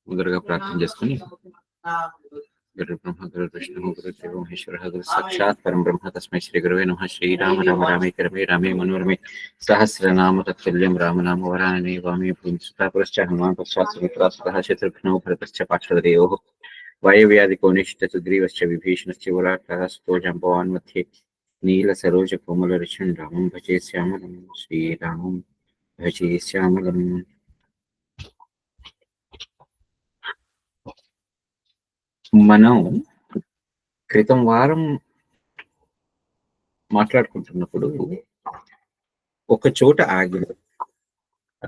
ముందరగా ప్రార్థన చేసుకుని గురు బ్రహ్మ గురు విష్ణు గురు దేవో మహేశ్వర గురు సాక్షాత్ పరం బ్రహ్మ తస్మై శ్రీ గురువే నమః. శ్రీరామ రామ రామే రమే రామే మనోరమే సహస్రనామ తత్తుల్యం రామనామ వరాననే వామే పుంసృత హనుమాన్ పశ్చాత్ సుమిత్రాసుతః శత్రుఘ్నో భరతశ్చ పార్శ్వదేవో వాయవ్యాధి కోనిష్ఠ సుగ్రీవశ్చ విభీషణశ్చ విరాటः sto జంబవాన్ మధ్యే నీల సరోజ కోమల రిషం రామం భజే శ్యామలం శ్రీరామం భజే శ్యామలం. మనం క్రితం వారం మాట్లాడుకుంటున్నప్పుడు ఒక చోట ఆగి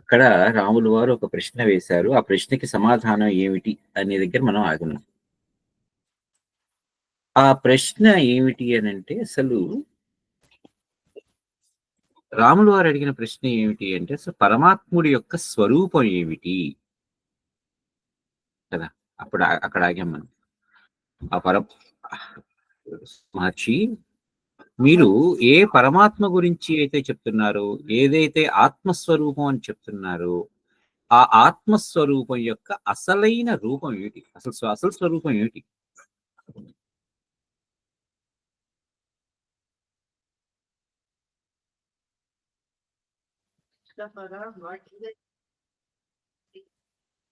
అక్కడ రాములు వారు ఒక ప్రశ్న వేశారు. ఆ ప్రశ్నకి సమాధానం ఏమిటి అనే దగ్గర మనం ఆగున్నాం. ఆ ప్రశ్న ఏమిటి అని అంటే, అసలు రాములు వారు అడిగిన ప్రశ్న ఏమిటి అంటే, అసలు పరమాత్ముడి యొక్క స్వరూపం ఏమిటి కదా. అక్కడ ఆగాం మనం. ఆ మహర్షి, మీరు ఏ పరమాత్మ గురించి అయితే చెప్తున్నారో, ఏదైతే ఆత్మస్వరూపం అని చెప్తున్నారో, ఆ ఆత్మస్వరూపం యొక్క అసలైన రూపం ఏమిటి, అసలు స్వరూపం ఏమిటి?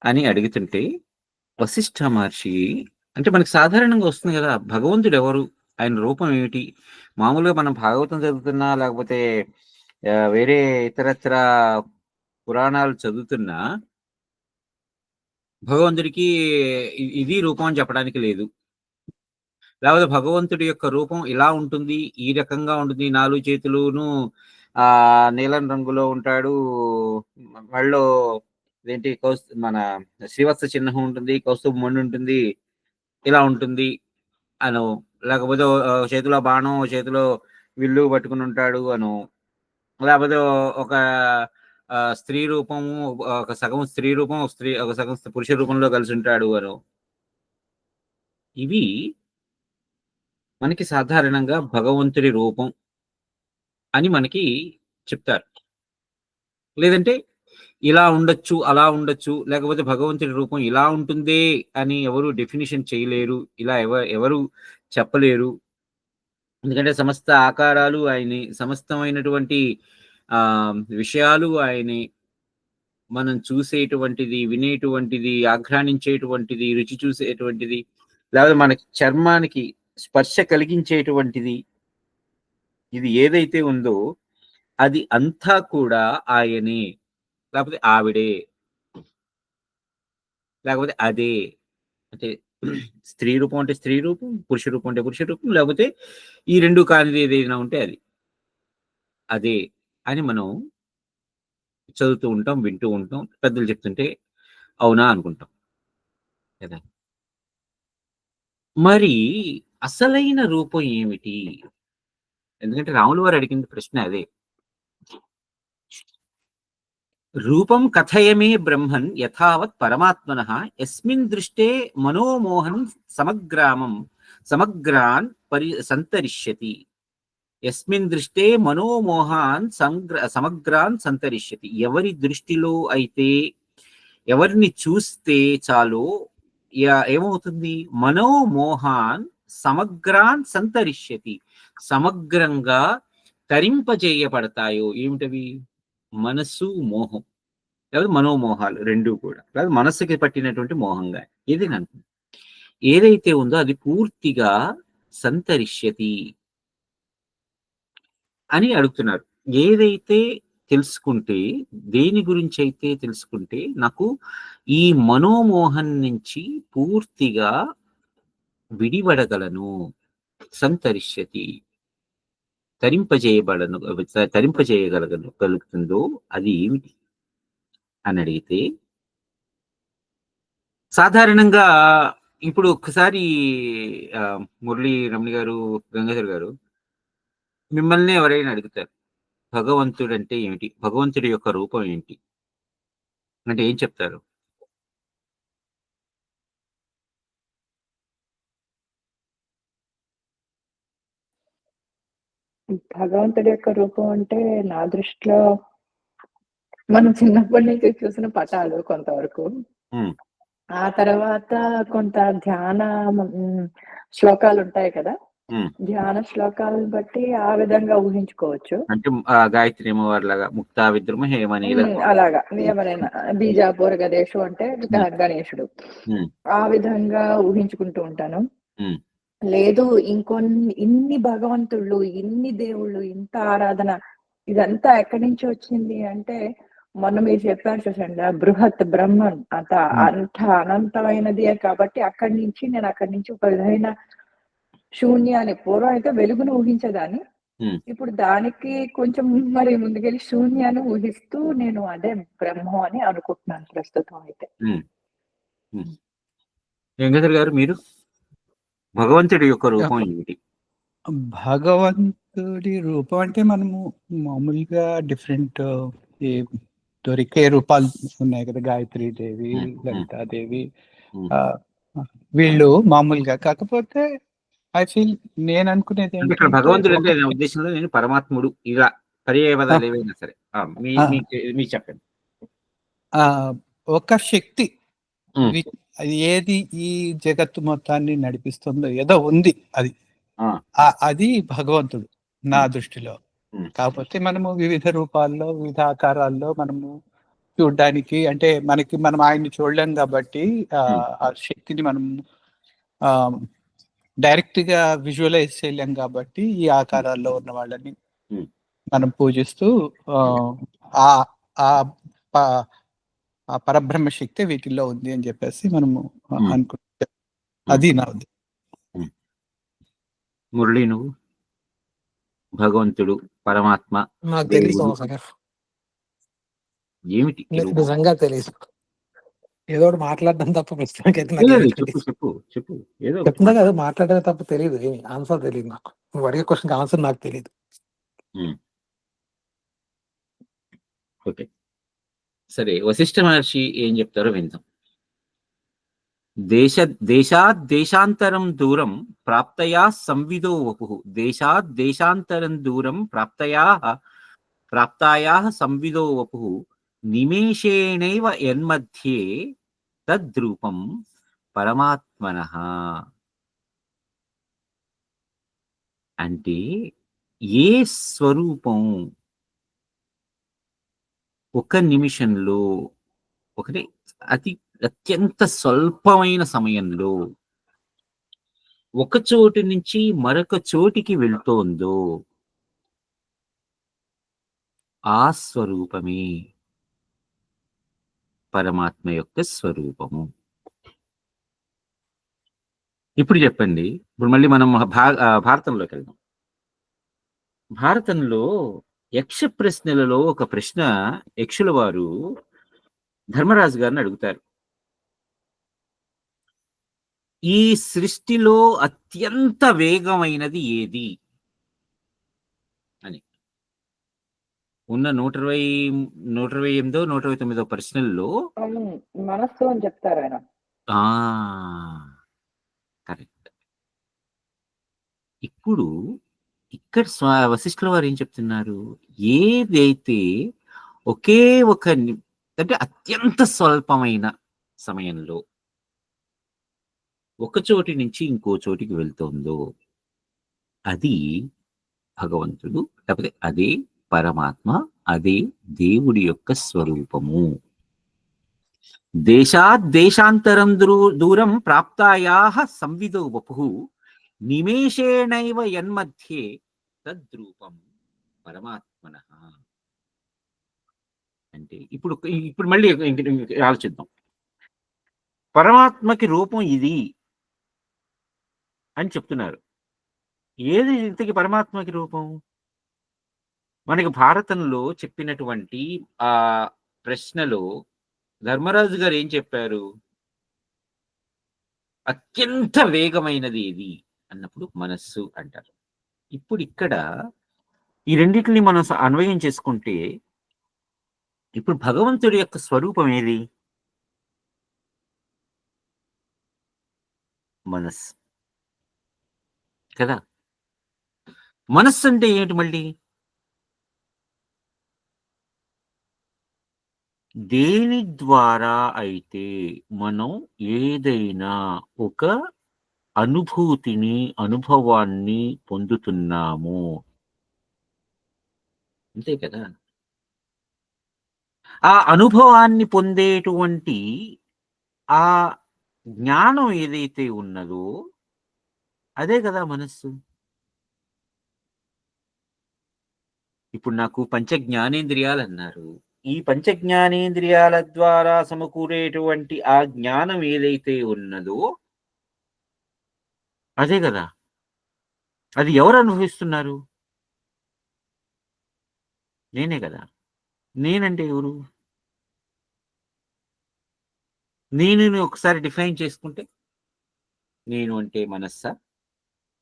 అని అడుగుతుంటే వశిష్ఠ మహర్షి, అంటే మనకి సాధారణంగా వస్తుంది కదా, భగవంతుడు ఎవరు, ఆయన రూపం ఏమిటి? మామూలుగా మనం భాగవతం చదువుతున్నా, లేకపోతే వేరే ఇతరత్ర పురాణాలు చదువుతున్నా, భగవంతుడికి ఇది రూపం అని చెప్పడానికి లేదు. లేకపోతే భగవంతుడి యొక్క రూపం ఇలా ఉంటుంది, ఈ రకంగా ఉంటుంది, 4 చేతులును నీలం రంగులో ఉంటాడు, మెడలో ఇదేంటి మన శ్రీవత్స చిహ్నం ఉంటుంది, కౌస్తుభ మణి ఉంటుంది, ఇలా ఉంటుంది అను, లేకపోతే చేతిలో బాణం, చేతిలో విల్లు పట్టుకుని ఉంటాడు అను, లేకపోతే ఒక స్త్రీ రూపము, ఒక సగం స్త్రీ రూపం, ఒక సగం పురుష రూపంలో కలిసి ఉంటాడు అను. ఇవి మనకి సాధారణంగా భగవంతుడి రూపం అని మనకి చెప్తారు. లేదంటే ఇలా ఉండొచ్చు, అలా ఉండొచ్చు, లేకపోతే భగవంతుడి రూపం ఇలా ఉంటుందే అని ఎవరు డెఫినిషన్ చేయలేరు, ఇలా ఎవరు చెప్పలేరు. ఎందుకంటే సమస్త ఆకారాలు ఆయనే, సమస్తమైనటువంటి విషయాలు ఆయనే, మనం చూసేటువంటిది, వినేటువంటిది, ఆఘ్రానించేటువంటిది, రుచి చూసేటువంటిది, లేకపోతే మనకి చర్మానికి స్పర్శ కలిగించేటువంటిది, ఇది ఏదైతే ఉందో అది అంతా కూడా ఆయనే, లేకపోతే ఆవిడే, లేకపోతే అదే. అంటే స్త్రీ రూపం అంటే స్త్రీ రూపం, పురుష రూపం అంటే పురుష రూపం, లేకపోతే ఈ రెండు కానిది ఏదైనా ఉంటే అదే అని మనం చదువుతూ ఉంటాం, వింటూ ఉంటాం, పెద్దలు చెప్తుంటే అవునా అనుకుంటాం కదా. మరి అసలైన రూపం ఏమిటి? ఎందుకంటే రాములు వారు అడిగిన ప్రశ్న అదే. రూపం కథయమే బ్రహ్మన్ యథావత్ పరమాత్మనః యస్మిన్ దృష్టే మనోమోహన్ సమగ్రాన్ సంతరిష్యతి. యస్మిన్ దృష్టే మనోమోహాన్ సమగ్రాన్ సంతరిష్యతి. ఎవరి దృష్టిలో అయితే, ఎవరిని చూస్తే చాలు ఏమవుతుంది? మనోమోహాన్ సమగ్రాన్ సంతరిష్యతి, సమగ్రంగా తరింపజేయబడతాయో. ఏమిటవి? మనస్సు, మోహం, లేదా మనోమోహాలు రెండు కూడా, లేదా మనస్సుకి పట్టినటువంటి మోహంగా ఏది అంటుంది, ఏదైతే ఉందో అది పూర్తిగా సంతరిష్యతి అని అడుగుతున్నారు. ఏదైతే తెలుసుకుంటే, దేని గురించి అయితే తెలుసుకుంటే నాకు ఈ మనోమోహం నుంచి పూర్తిగా విడిపడగలను, సంతరిష్యతి, తరింపజేయగలుగుతుందో అది ఏమిటి అని అడిగితే, సాధారణంగా ఇప్పుడు ఒక్కసారి మురళీ రమణి గారు, గంగాధర్ గారు, మిమ్మల్ని ఎవరైనా అడుగుతారు భగవంతుడు అంటే ఏమిటి, భగవంతుడి యొక్క రూపం ఏంటి అంటే ఏం చెప్తారు? భగవంతుడి యొక్క రూపం అంటే నా దృష్టిలో మనం చిన్నప్పటి నుంచి చూసిన పటాలు కొంతవరకు. ఆ తర్వాత కొంత ధ్యాన శ్లోకాలుంటాయి కదా! హ్మ్. ధ్యాన శ్లోకాలను బట్టి ఆ విధంగా ఊహించుకోవచ్చు. అంటే గాయత్రి అమ్మవారిలాగా ముక్తా విద్రుమ హేమనీల అలాగా. ఎవరైనా బీజాపూర గణేషు అంటే హ్మ్. గణేశుడు. హ్మ్. ఆ విధంగా ఊహించుకుంటూ ఉంటాను. హ్మ్. లేదు ఇన్ని భగవంతుళ్ళు, ఇన్ని దేవుళ్ళు, ఇంత ఆరాధన ఇదంతా ఎక్కడి నుంచి వచ్చింది అంటే, మొన్న మీరు చెప్పారు చూసండి. బృహత్ బ్రహ్మం హ్మ్. అంత అనంతమైనదే కాబట్టి అక్కడి నుంచి ఒక విధమైన శూన్యాన్ని పూర్వం అయితే వెలుగును ఊహించేదాన్ని. హ్మ్. ఇప్పుడు దానికి కొంచెం మరి ముందుకెళ్ళి శూన్యాన్ని ఊహిస్తూ నేను అదే బ్రహ్మం అని అనుకుంటున్నాను ప్రస్తుతం అయితే. హ్మ్. హ్మ్. వెంకటేశ్వర గారు మీరు భగవంతుడి యొక్క రూపం ఏమిటి? భగవంతుడి రూపం అంటే మనము మామూలుగా డిఫరెంట్ ఈ దొరికే రూపాలు ఉన్నాయి కదా, గాయత్రి దేవి, హ్మ్. హ్మ్. లలితాదేవి, హ్మ్. ఆ, వీళ్ళు మామూలుగా. కాకపోతే ఐ ఫీల్ నేను అనుకునేది అంటే ఇక్కడ ఏంటంటే భగవంతుడు ఒక అంటే నా ఉద్దేశంలో నేను పరమాత్ముడు ఇలా పర్యాయ పదాలు ఏవైనా సరే మీకు చెప్పండి. ఆ, ఒక శక్తి హ్మ్. అది ఏది ఈ జగత్తు మొత్తాన్ని నడిపిస్తుందో ఏదో ఉంది అది. ఆ. అది భగవంతుడు నా హ్మ్. దృష్టిలో. హ్మ్. కాకపోతే మనము వివిధ రూపాల్లో, వివిధ ఆకారాల్లో మనము చూడ్డానికి, అంటే మనం ఆయన్ని చూడలేం కాబట్టి హ్మ్. ఆ శక్తిని మనం డైరెక్ట్ గా విజువలైజ్ చేయలేం కాబట్టి ఈ ఆకారాల్లో ఉన్న వాళ్ళని హ్మ్. మనం పూజిస్తూ ఆ ఆ ప- ఆ పరబ్రహ్మ శక్తి వీటిల్లో ఉంది అని చెప్పేసి మనము హ్మ్. అనుకుంటాం. హ్మ్. అది నా ఉద్దేశం. హ్మ్. మురళి నువ్వు భగవంతుడు పరమాత్మ నాకు తెలియదు దేవుడు అసలు. ఏమిటి ఈ రూపం? నిజంగా తెలియదు. ఏదో ఒకటి మాట్లాడడం తప్ప ప్రస్తుతానికైతే నాకు లేదు, ఏమీ చెప్పు తెలియదు. చెప్పు చెప్పు ఏదో ఒకటి చెప్తున్నా కదా, మాట్లాడడం తప్ప తెలియదు, ఏమి ఆన్సర్ తెలియదు నాకు. నువ్వు అడిగే క్వశ్చన్ ఆన్సర్ నాకు తెలియదు. హ్మ్. ఓకే, సరే. వశిష్ఠ మహర్షి ఏం చెప్తారో విందాం. దేశాత్ దేశాంతరం దూరం ప్రాప్తయా సంవిదో వపుః. దేశాత్ దేశాంతరం దూరం ప్రాప్తాయాః సంవిదో వపుః. నిమేషేణైవ యన్మధ్యే తద్రూపం పరమాత్మనః. అంటే ఏ స్వరూపం ఒక నిమిషంలో, ఒకటి అత్యంత స్వల్పమైన సమయంలో ఒక చోటు నుంచి మరొక చోటికి వెళ్తోందో ఆ స్వరూపమే పరమాత్మ యొక్క స్వరూపము. ఇప్పుడు చెప్పండి. ఇప్పుడు మళ్ళీ మనం భారతంలోకి వెళ్దాం. భారతంలో యక్ష ప్రశ్నలలో ఒక ప్రశ్న యక్షుల వారు ధర్మరాజు గారిని అడుగుతారు. ఈ సృష్టిలో అత్యంత వేగమైనది ఏది అని. ఉన్న 128 129 ప్రశ్నల్లో మనస్సు అని చెప్తారాయన. ఆ కరెక్ట్. ఇప్పుడు ఇక్కడ వశిష్ఠుల వారు ఏం చెప్తున్నారు? ఏదైతే ఒకే ఒక అంటే అత్యంత స్వల్పమైన సమయంలో ఒక చోటి నుంచి ఇంకో చోటికి వెళ్తుందో అది భగవంతుడు, లేకపోతే అదే పరమాత్మ, అదే దేవుడి యొక్క స్వరూపము. దేశాత్ దేశాంతరం దూరం ప్రాప్తాయాః సంవిదో వపుః. నిమేషేణైవ యన్మధ్యే తద్రూపం పరమాత్మనః. అంటే ఇప్పుడు ఇప్పుడు మళ్ళీ ఆలోచిద్దాం. పరమాత్మకి రూపం ఇది అని చెప్తున్నారు. ఏది ఇంతకి పరమాత్మకి రూపం? మనకి భారతంలో చెప్పినటువంటి ఆ ప్రశ్నలో ధర్మరాజు గారు ఏం చెప్పారు? అత్యంత వేగమైనది ఏది అన్నప్పుడు మనస్సు అంటారు. ఇప్పుడు ఇక్కడ ఈ రెండింటిని మనం అన్వయం చేసుకుంటే ఇప్పుడు భగవంతుడి యొక్క స్వరూపం ఏది? మనస్సు కదా. మనస్సు అంటే ఏంటి మళ్ళీ? దేని ద్వారా అయితే మనం ఏదైనా ఒక అనుభవాన్ని పొందుతున్నాము, అంతే కదా. ఆ అనుభవాన్ని పొందేటువంటి ఆ జ్ఞానం ఏదైతే ఉన్నదో అదే కదా మనస్సు. ఇప్పుడు నాకు పంచ జ్ఞానేంద్రియాలు అన్నారు. ఈ పంచ జ్ఞానేంద్రియాల ద్వారా సమకూరేటువంటి ఆ జ్ఞానం ఏదైతే ఉన్నదో అదే కదా. అది ఎవరు అనుభవిస్తున్నారు? నేనే కదా. నేనంటే ఎవరు? నేను ఒకసారి డిఫైన్ చేసుకుంటే, నేను అంటే మనస్స,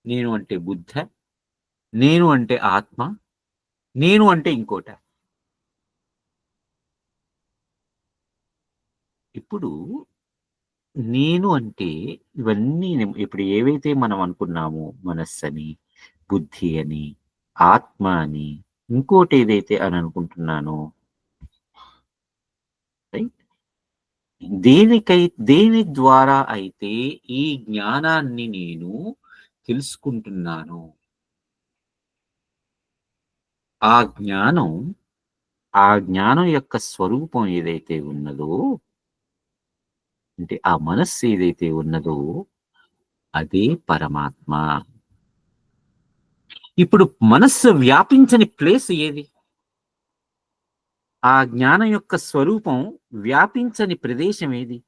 నేను అంటే బుద్ధ, నేను అంటే ఆత్మ, నేను అంటే ఇంకోట. ఇప్పుడు నేను అంటే ఇవన్నీ ఇప్పుడు ఏవైతే మనం అనుకున్నామో మనస్సని, బుద్ధి అని, ఆత్మ అని, ఇంకోటి ఏదైతే అని అనుకుంటున్నానో, రైట్? దేని ద్వారా అయితే ఈ జ్ఞానాన్ని నేను తెలుసుకుంటున్నాను, ఆ జ్ఞానం యొక్క స్వరూపం ఏదైతే ఉన్నదో, అంటే ఆ మనస్సు ఏదైతే ఉన్నదో అదే పరమాత్మ. ఇప్పుడు మనస్సు వ్యాపించని ప్లేస్ ఏది? ఆ జ్ఞానం యొక్క స్వరూపం వ్యాపించని ప్రదేశం ఏది?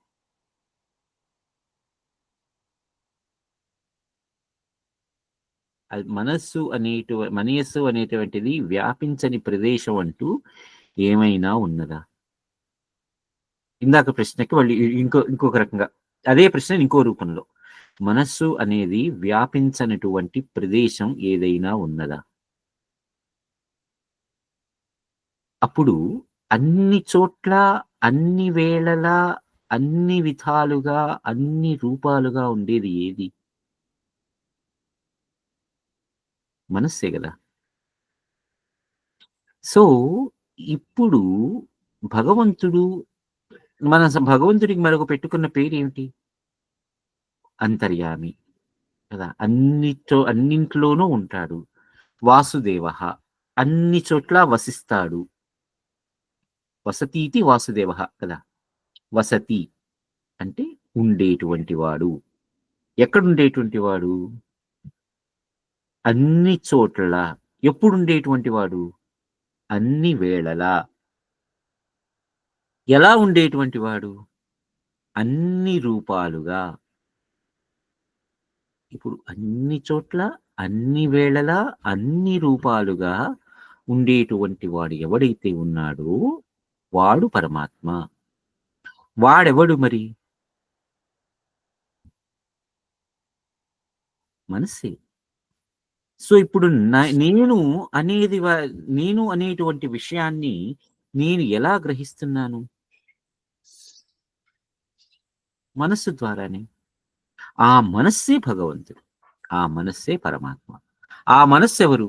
అది మనస్సు అనేటువంటిది వ్యాపించని ప్రదేశం అంటూ ఏమైనా ఉన్నదా? ఇందాక ప్రశ్నకి వాళ్ళు ఇంకొక రకంగా అదే ప్రశ్న ఇంకో రూపంలో, మనస్సు అనేది వ్యాపించనటువంటి ప్రదేశం ఏదైనా ఉన్నదా? అప్పుడు అన్ని చోట్ల, అన్ని వేళలా, అన్ని విధాలుగా, అన్ని రూపాలుగా ఉండేది ఏది? మనస్సే కదా. సో ఇప్పుడు భగవంతుడికి మరొక పెట్టుకున్న పేరు ఏమిటి? అంతర్యామి కదా. అన్నింట్లోనూ ఉంటాడు. వాసుదేవ, అన్ని చోట్ల వసిస్తాడు. వసతీతి వాసుదేవ కదా. వసతి అంటే ఉండేటువంటి వాడు. ఎక్కడుండేటువంటి వాడు? అన్ని చోట్ల. ఎప్పుడుండేటువంటి వాడు? అన్ని వేళలా. ఎలా ఉండేటువంటి వాడు? అన్ని రూపాలుగా. ఇప్పుడు అన్ని చోట్ల, అన్ని వేళలా, అన్ని రూపాలుగా ఉండేటువంటి వాడు ఎవడైతే ఉన్నాడో వాడు పరమాత్మ. వాడెవడు మరి? మనస్సే. సో ఇప్పుడు నేను అనేటువంటి విషయాన్ని నేను ఎలా గ్రహిస్తున్నాను? మనస్సు ద్వారానే. ఆ మనస్సే భగవంతుడు, ఆ మనస్సే పరమాత్మ. ఆ మనస్సు ఎవరు?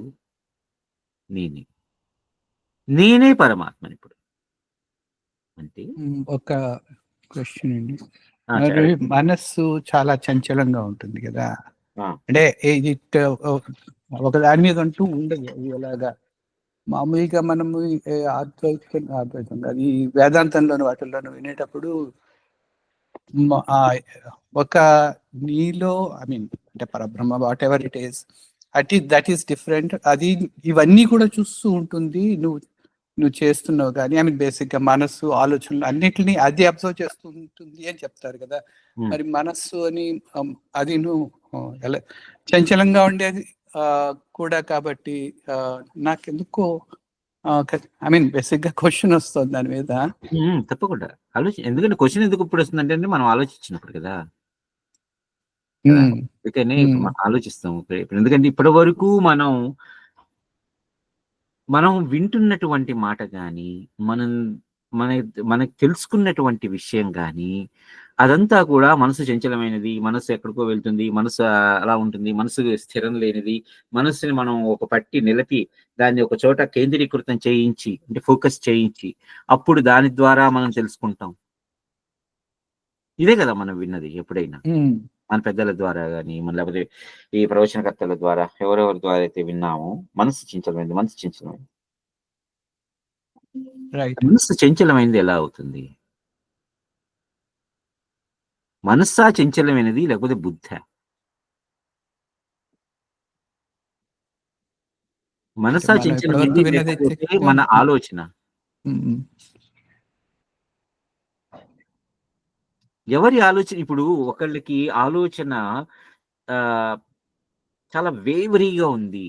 నేనే పరమాత్మని. ఇప్పుడు అంటే ఒక క్వశ్చన్ అండి. మరి మనస్సు చాలా చంచలంగా ఉంటుంది కదా. అంటే ఇది ఒక దాని మీద అంటూ ఉండదు. ఎలాగా మామూలుగా మనము అద్వైతం కాదు, ఈ వేదాంతంలోని వాటిల్లోనూ వినేటప్పుడు ఒక నీలో అంటే పరబ్రహ్మ what ever it is, that is different. అది ఇవన్నీ కూడా చూస్తూ ఉంటుంది. నువ్వు చేస్తున్నావు కానీ బేసిక్ గా మనస్సు, ఆలోచనలు అన్నిటిని అది అబ్జర్వ్ చేస్తూ ఉంటుంది అని చెప్తారు కదా. మరి మనస్సు అని అది నువ్వు ఎలా చంచలంగా ఉండేది కూడా కాబట్టి నాకెందుకో బేసిక్ గా క్వశ్చన్ వస్తుంది దాని మీద. తప్పకుండా ఎందుకంటే క్వశ్చన్ ఎందుకు ఇప్పుడు వస్తుందంటే మనం ఆలోచించినప్పుడు కదా. అందుకనే మనం ఆలోచిస్తాము. ఎందుకంటే ఇప్పటి వరకు మనం వింటున్నటువంటి మాట కానీ, మనకు తెలుసుకున్నటువంటి విషయం కానీ, అదంతా కూడా మనసు చంచలమైనది, మనసు ఎక్కడికో వెళ్తుంది, మనసు అలా ఉంటుంది, మనసు స్థిరం లేనిది. మనసుని మనం ఒక పట్టి నిలిపి దాన్ని ఒక చోట కేంద్రీకృతం చేయించి, అంటే ఫోకస్ చేయించి, అప్పుడు దాని ద్వారా మనం తెలుసుకుంటాం. ఇదే కదా మనం విన్నది ఎప్పుడైనా. మన పెద్దల ద్వారా గాని, లేకపోతే ఈ ప్రవచనకర్తల ద్వారా, ఎవరెవరి ద్వారా అయితే విన్నామో, మనసు చంచలమైంది, మనసు చంచలమైంది. రైట్. మనసు చంచలమైంది ఎలా అవుతుంది? మనస్సా చంచలమైనది, లేకపోతే బుద్ధా? మనసా మనం ఇప్పటివరకు చంచలమైంది, విన్నది లేకపోతే అయితే మన ఆలోచన? ఎవరి ఆలోచన? ఇప్పుడు ఒకళ్ళకి ఆలోచన చాలా వేవరీగా ఉంది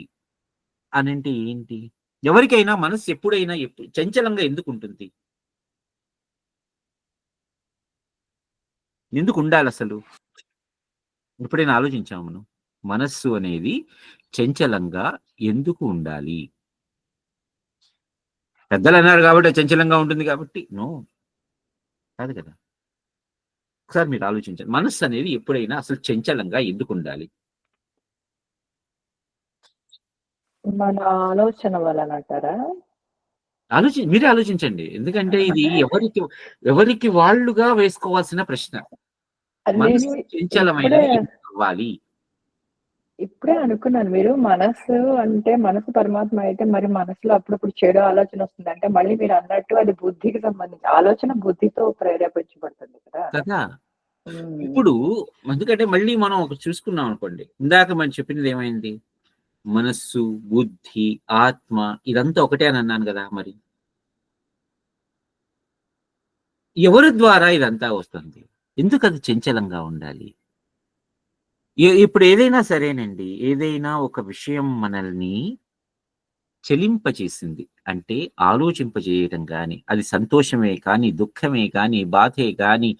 అనంటే ఏంటి? ఎవరికైనా మనసు ఎప్పుడైనా చంచలంగా ఎందుకు ఉంటుంది? ఎందుకు ఉండాలి అసలు? ఎప్పుడైనా ఆలోచించాము మనం? మనస్సు అనేది చంచలంగా ఎందుకు ఉండాలి? పెద్దలు అన్నారు కాబట్టి చంచలంగా ఉంటుంది కాబట్టి? నో, కాదు కదా. ఒకసారి మీరు ఆలోచించండి, మనస్సు అనేది ఎప్పుడైనా అసలు చంచలంగా ఎందుకు ఉండాలి? మన ఆలోచన వలన అంటారా? మీరే ఆలోచించండి. ఎందుకంటే ఇది ఎవరికి వాళ్ళుగా వేసుకోవాల్సిన ప్రశ్న. మనస్సు నేను చంచలమైనది ఎందుకు అవ్వాలి? ఇప్పుడే అనుకున్నాను. మీరు మనస్సు అంటే మనసు పరమాత్మ అయితే మరి మనసులో అప్పుడప్పుడు చెడు ఆలోచన వస్తుంది. అంటే మళ్ళీ మీరు అన్నట్టు అది బుద్ధికి సంబంధించి ఆలోచన బుద్ధితో ప్రేరేపించబడుతుంది కదా! కదా! హ్మ్. ఇప్పుడు ఎందుకంటే మళ్ళీ మనం ఒకటి చూసుకున్నాం అనుకోండి. ఇందాక మనం చెప్పినది ఏమైంది? మనస్సు, బుద్ధి, ఆత్మ ఇదంతా ఒకటే అని అన్నాను కదా మరి. ఎవరి ద్వారా ఇదంతా వస్తుంది? ఎందుకు అది చంచలంగా ఉండాలి? ఇప్పుడు ఏదైనా సరేనండి. ఏదైనా ఒక విషయం మనల్ని చెలింపచేసింది. అంటే ఆలోచింపజేయటం గాని, అది సంతోషమే కానీ, దుఃఖమే కానీ, బాధే కానీ,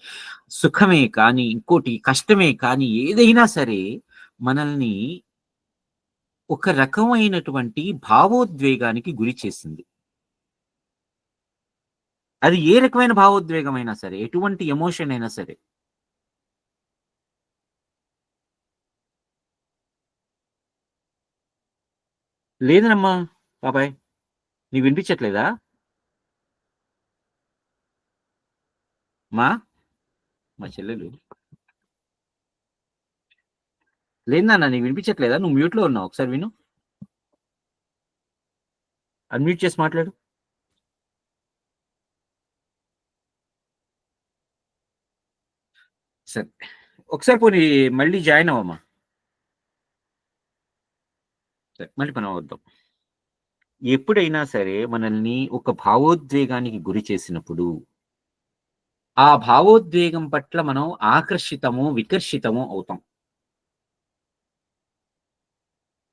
సుఖమే కానీ, ఇంకోటి కష్టమే కానీ, ఏదైనా సరే మనల్ని ఒక రకమైనటువంటి భావోద్వేగానికి గురి చేసింది. అది ఏ రకమైన భావోద్వేగమైనా సరే, ఎటువంటి ఎమోషన్ అయినా సరే. లేదనమ్మా బాబాయ్, నీకు వినిపించట్లేదా? మా చెల్లెలు లేదు నాన్న, నీకు వినిపించట్లేదా? నువ్వు మ్యూట్లో ఉన్నావు, ఒకసారి విను. అన్మ్యూట్ చేసి మాట్లాడు. సరే, ఒకసారి పోనీ మళ్ళీ జాయిన్ అవ్వమ్మా. సరే, మళ్ళీ మనం వద్దాం. ఎప్పుడైనా సరే మనల్ని ఒక భావోద్వేగానికి గురి చేసినప్పుడు, ఆ భావోద్వేగం పట్ల మనం ఆకర్షితము, వికర్షితము అవుతాం.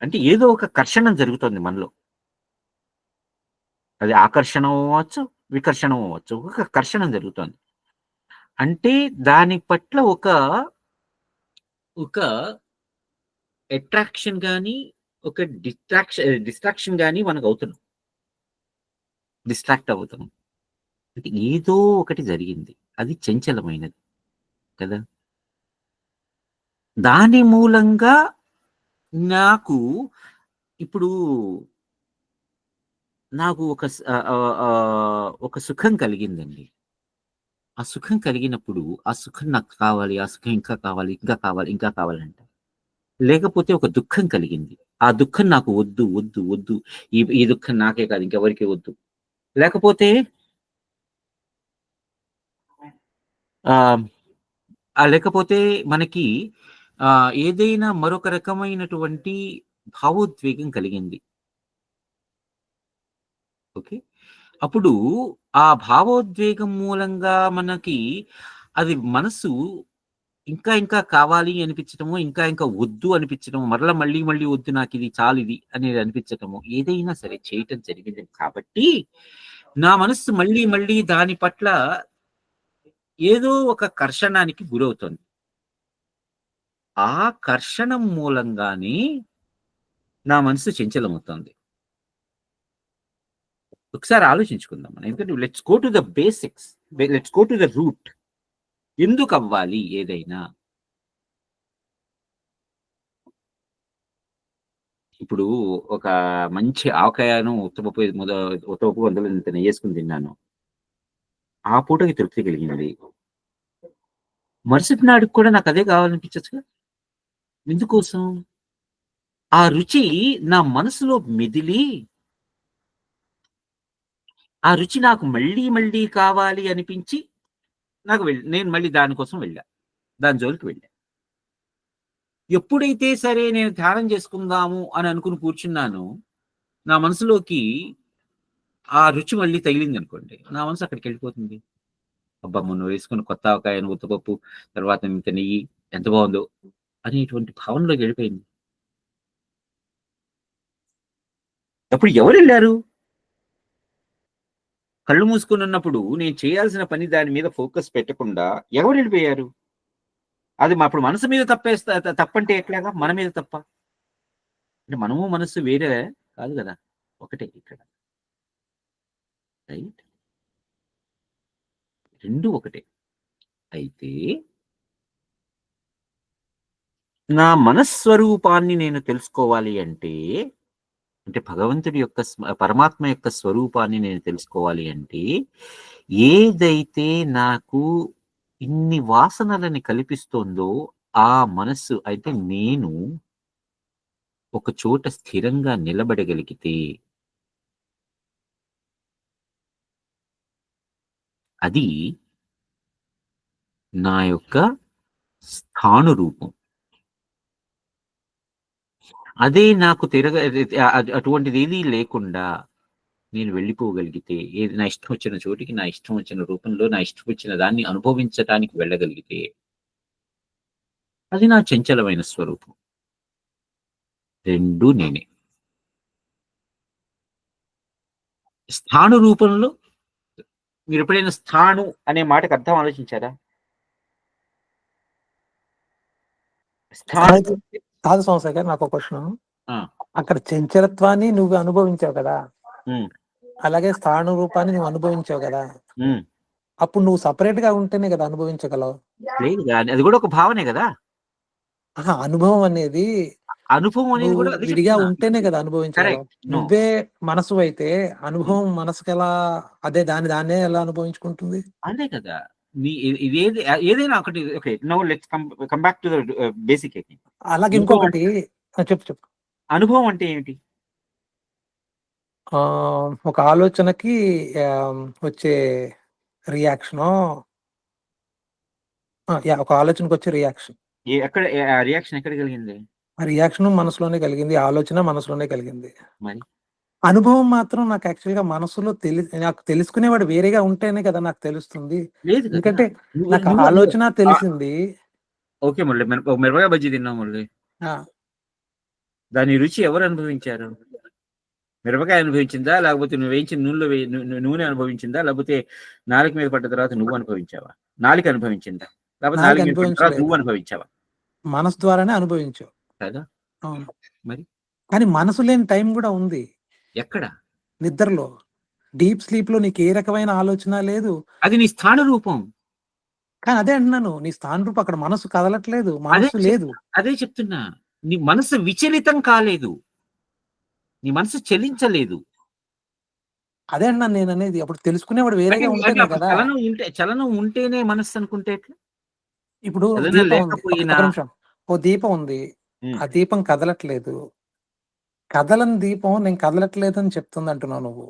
అంటే ఏదో ఒక కర్షణ జరుగుతుంది మనలో. అది ఆకర్షణ అవ్వచ్చు, వికర్షణ అవ్వచ్చు. ఒక కర్షణ జరుగుతుంది. అంటే దాని పట్ల ఒక అట్రాక్షన్ గాని, ఒక డిస్ట్రాక్షన్ గాని మనకు అవుతున్నాం. డిస్ట్రాక్ట్ అవుతున్నాం. అంటే ఏదో ఒకటి జరిగింది. అది చంచలమైనది కదా! దాని మూలంగా నాకు ఇప్పుడు నాకు ఒక సుఖం కలిగిందండి. ఆ సుఖం కలిగినప్పుడు, ఆ సుఖం నాకు కావాలి, ఆ సుఖం ఇంకా కావాలి, ఇంకా కావాలి, ఇంకా కావాలంట. లేకపోతే ఒక దుఃఖం కలిగింది. ఆ దుఃఖం నాకు వద్దు, వద్దు, వద్దు. ఈ దుఃఖం నాకే కాదు, ఇంకెవరికీ వద్దు. లేకపోతే లేకపోతే మనకి ఏదైనా మరొక రకమైనటువంటి భావోద్వేగం కలిగింది. ఓకే. అప్పుడు ఆ భావోద్వేగం మూలంగా మనకి అది మనసు ఇంకా ఇంకా కావాలి అనిపించటము, ఇంకా ఇంకా వద్దు అనిపించటము, మళ్ళీ మళ్ళీ వద్దు, నాకిది చాలిది అనేది అనిపించటము, ఏదైనా సరే చేయటం జరిగింది కాబట్టి, నా మనస్సు మళ్ళీ మళ్ళీ దాని పట్ల ఏదో ఒక కర్షణానికి గురవుతుంది. ఆ కర్షణం మూలంగానే నా మనసు చంచలమవుతుంది. ఒకసారి ఆలోచించుకుందాం మనం. ఎందుకంటే let's go to the basics. Let's go to the route. ఎందుకు అవ్వాలి ఏదైనా? ఇప్పుడు ఒక మంచి ఆవకాయను ఉత్తపప్పు అందులో ఇంత నెయ్యేసుకొని తిన్నాను. ఆ పూటకి తృప్తి కలిగింది. మరుసటి నాడికి కూడా నాకు అదే కావాలనిపించచ్చుగా? ఎందుకోసం? ఆ రుచి నా మనసులో మెదిలి, ఆ రుచి నాకు మళ్ళీ మళ్ళీ కావాలి అనిపించి నేను మళ్ళీ దాని కోసం వెళ్ళా. దాని జోలికి వెళ్ళా. ఎప్పుడైతే సరే నేను ధ్యానం చేసుకుందాము అని అనుకుని కూర్చున్నానో, నా మనసులోకి ఆ రుచి మళ్ళీ తగిలిందనుకోండి, నా మనసు అక్కడికెళ్ళిపోతుంది. అబ్బా! మొన్న వేసుకున్న కొత్త ఆవకాయను, ఉత్తపప్పు, తర్వాత ఇంత నెయ్యి ఎంత బావుందో అనేటువంటి భావనలోకి వెళ్ళిపోయింది. అప్పుడు ఎవరెళ్లారు? కళ్ళు మూసుకొనున్నప్పుడు నేను చేయాల్సిన పని దాని మీద ఫోకస్ పెట్టకుండా ఎవరెళ్ళిపోయారు? అది అప్పుడు మనసు మీద తప్పంటే ఎట్లాగా? మన మీద తప్పా? అంటే మనము, మనస్సు వేరే కాదు గదా! ఒకటే ఇక్కడ. రైట్? 2 ఒకటే. అయితే నా మనస్స్వరూపాన్ని నేను తెలుసుకోవాలి అంటే భగవంతుడి యొక్క పరమాత్మ యొక్క స్వరూపాన్ని నేను తెలుసుకోవాలి అంటే, ఏదైతే నాకు ఇన్ని వాసనలని కల్పిస్తోందో, ఆ మనస్సు అయితే నేను ఒక చోట స్థిరంగా నిలబడగలిగితే అది నా యొక్క స్థాణురూపం. అదే నాకు అటువంటిదేదీ లేకుండా నేను వెళ్ళిపోగలిగితే, ఏది నా ఇష్టం వచ్చిన చోటికి, నా ఇష్టం వచ్చిన రూపంలో, నా ఇష్టం వచ్చిన దాన్ని అనుభవించటానికి వెళ్ళగలిగితే, అది నా చంచలమైన స్వరూపం. 2 నేనే. స్థాణు రూపంలో మీరెప్పుడైనా స్థాణు అనే మాటకు అర్థం ఆలోచించారా? స్థాణు కాదు సంస్థ గారు, నాకు ఒక క్వశ్చన్. ఆ! అక్కడ చంచలత్వాన్ని నువ్వు అనుభవించావు కదా, హ్మ్. అలాగే స్థాను రూపాన్ని నువ్వు అనుభవించావు కదా, హ్మ్. అప్పుడు నువ్వు సపరేట్ గా ఉంటేనే కదా అనుభవించగలవు. లేదుగా, అది కూడా ఒక భావనే గదా! అనుభవం అనేది అనుభవం అనేది నువ్వు కూడా అదే విడిగా చెప్తున్నా. ఉంటేనే కదా అనుభవించగలవు. కరెక్ట్. నో. నువ్వే మనసు అయితే అనుభవం మనసుకి ఎలా, అదే దాన్నే ఎలా అనుభవించుకుంటుంది? అదే కదా! ఇదేది ఏదైనా ఒకటి. Okay. Now let's come back to the basic anything. అలాగే అనుభవం ఇంకొకటి చెప్పు. అనుభవం అంటే ఏమిటి? ఒక ఆలోచనకి వచ్చే రియాక్షను, ఒక ఆలోచనకు వచ్చే రియాక్షన్. ఆ రియాక్షన్ ఎక్కడ కలిగింది? ఆ రియాక్షన్ మనసులోనే కలిగింది, ఆలోచన మనసులోనే కలిగింది. మరి అనుభవం మాత్రం నాకు యాక్చువల్‌గా మనసులో నాకు తెలుసుకునేవాడు వేరేగా ఉంటేనే కదా నాకు తెలుస్తుంది. లేదు కదా! ఎందుకంటే నాకు నువ్వు ఆలోచన తెలిసింది. ఓకే మురళి. మిరపకాయ బజ్జీ తిన్నావు మురళి. ఆ! దాని రుచి ఎవరు అనుభవించారు? మిరపకాయ అనుభవించిందా? లేకపోతే నువ్వు వేయించిన నూనెలో నూనె అనుభవించిందా? లేకపోతే నాలుక మీద పడ్డ తర్వాత నువ్వు అనుభవించావా? నాలుక అనుభవించిందా? లేకపోతే నాలుక నాలుక మీద పడ్డ తర్వాత అనుభవించలేదు. నువ్వు అనుభవించావా? మనసు ద్వారానే అనుభవించావు. కదా! అవును. మరి కానీ మనసు లేని టైం కూడా ఉంది. ఎక్కడ? నిద్రలో. డీప్ స్లీప్‌లో నీకు ఏ రకమైన ఆలోచన లేదు. అది నీ స్థాన రూపం. కానీ అదే అంటున్నాను. నీ స్థాన రూపం అక్కడ మనసు కదలట్లేదు. మనసు లేదు. అదే చెప్తున్నా. నీ మనసు విచలితం కాలేదు. నీ మనసు చలించలేదు. అదే అన్నాను నేననేది. అప్పుడు తెలుసుకునేవాడు వేరేగా ఉంటేనే కదా. చలనం ఉంటేనే మనస్సు అనుకుంటే ఎట్లా? ఇప్పుడు చలనం దీపం ఉంది. లేకపోయినా ఒక నిమిషం. ఓ దీపం ఉంది. ఆ దీపం కదలట్లేదు. కదలని దీపం నేను కదలట్లేదని చెప్తుంది అంటున్నావు నువ్వు.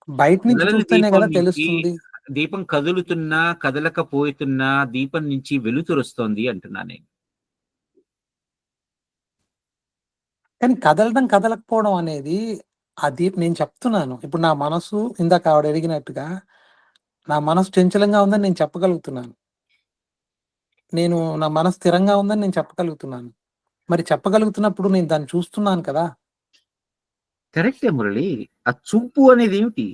బయట నుంచి కదలని చూస్తేనే దీపం కదా నుంచి తెలుస్తుంది. దీపం కదులుతున్నా, కదలకపోతున్నా దీపం నుంచి వెలుతురొస్తోంది అంటున్నా నేను. కానీ కదలడం, కదలకపోవడం అనేది నేను చెప్తున్నాను. ఇప్పుడు నా మనసు ఇందాక ఆవిడ అడిగినట్టుగా నా మనసు చంచలంగా ఉందని నేను చెప్పగలుగుతున్నాను. నా మనసు స్థిరంగా ఉందని నేను చెప్పగలుగుతున్నాను. మరి చెప్పగలుగుతున్నప్పుడు నేను దాన్ని చూస్తున్నాను కదా! కరెక్టే మురళి. ఆ చూపు అనేది ఏమిటి?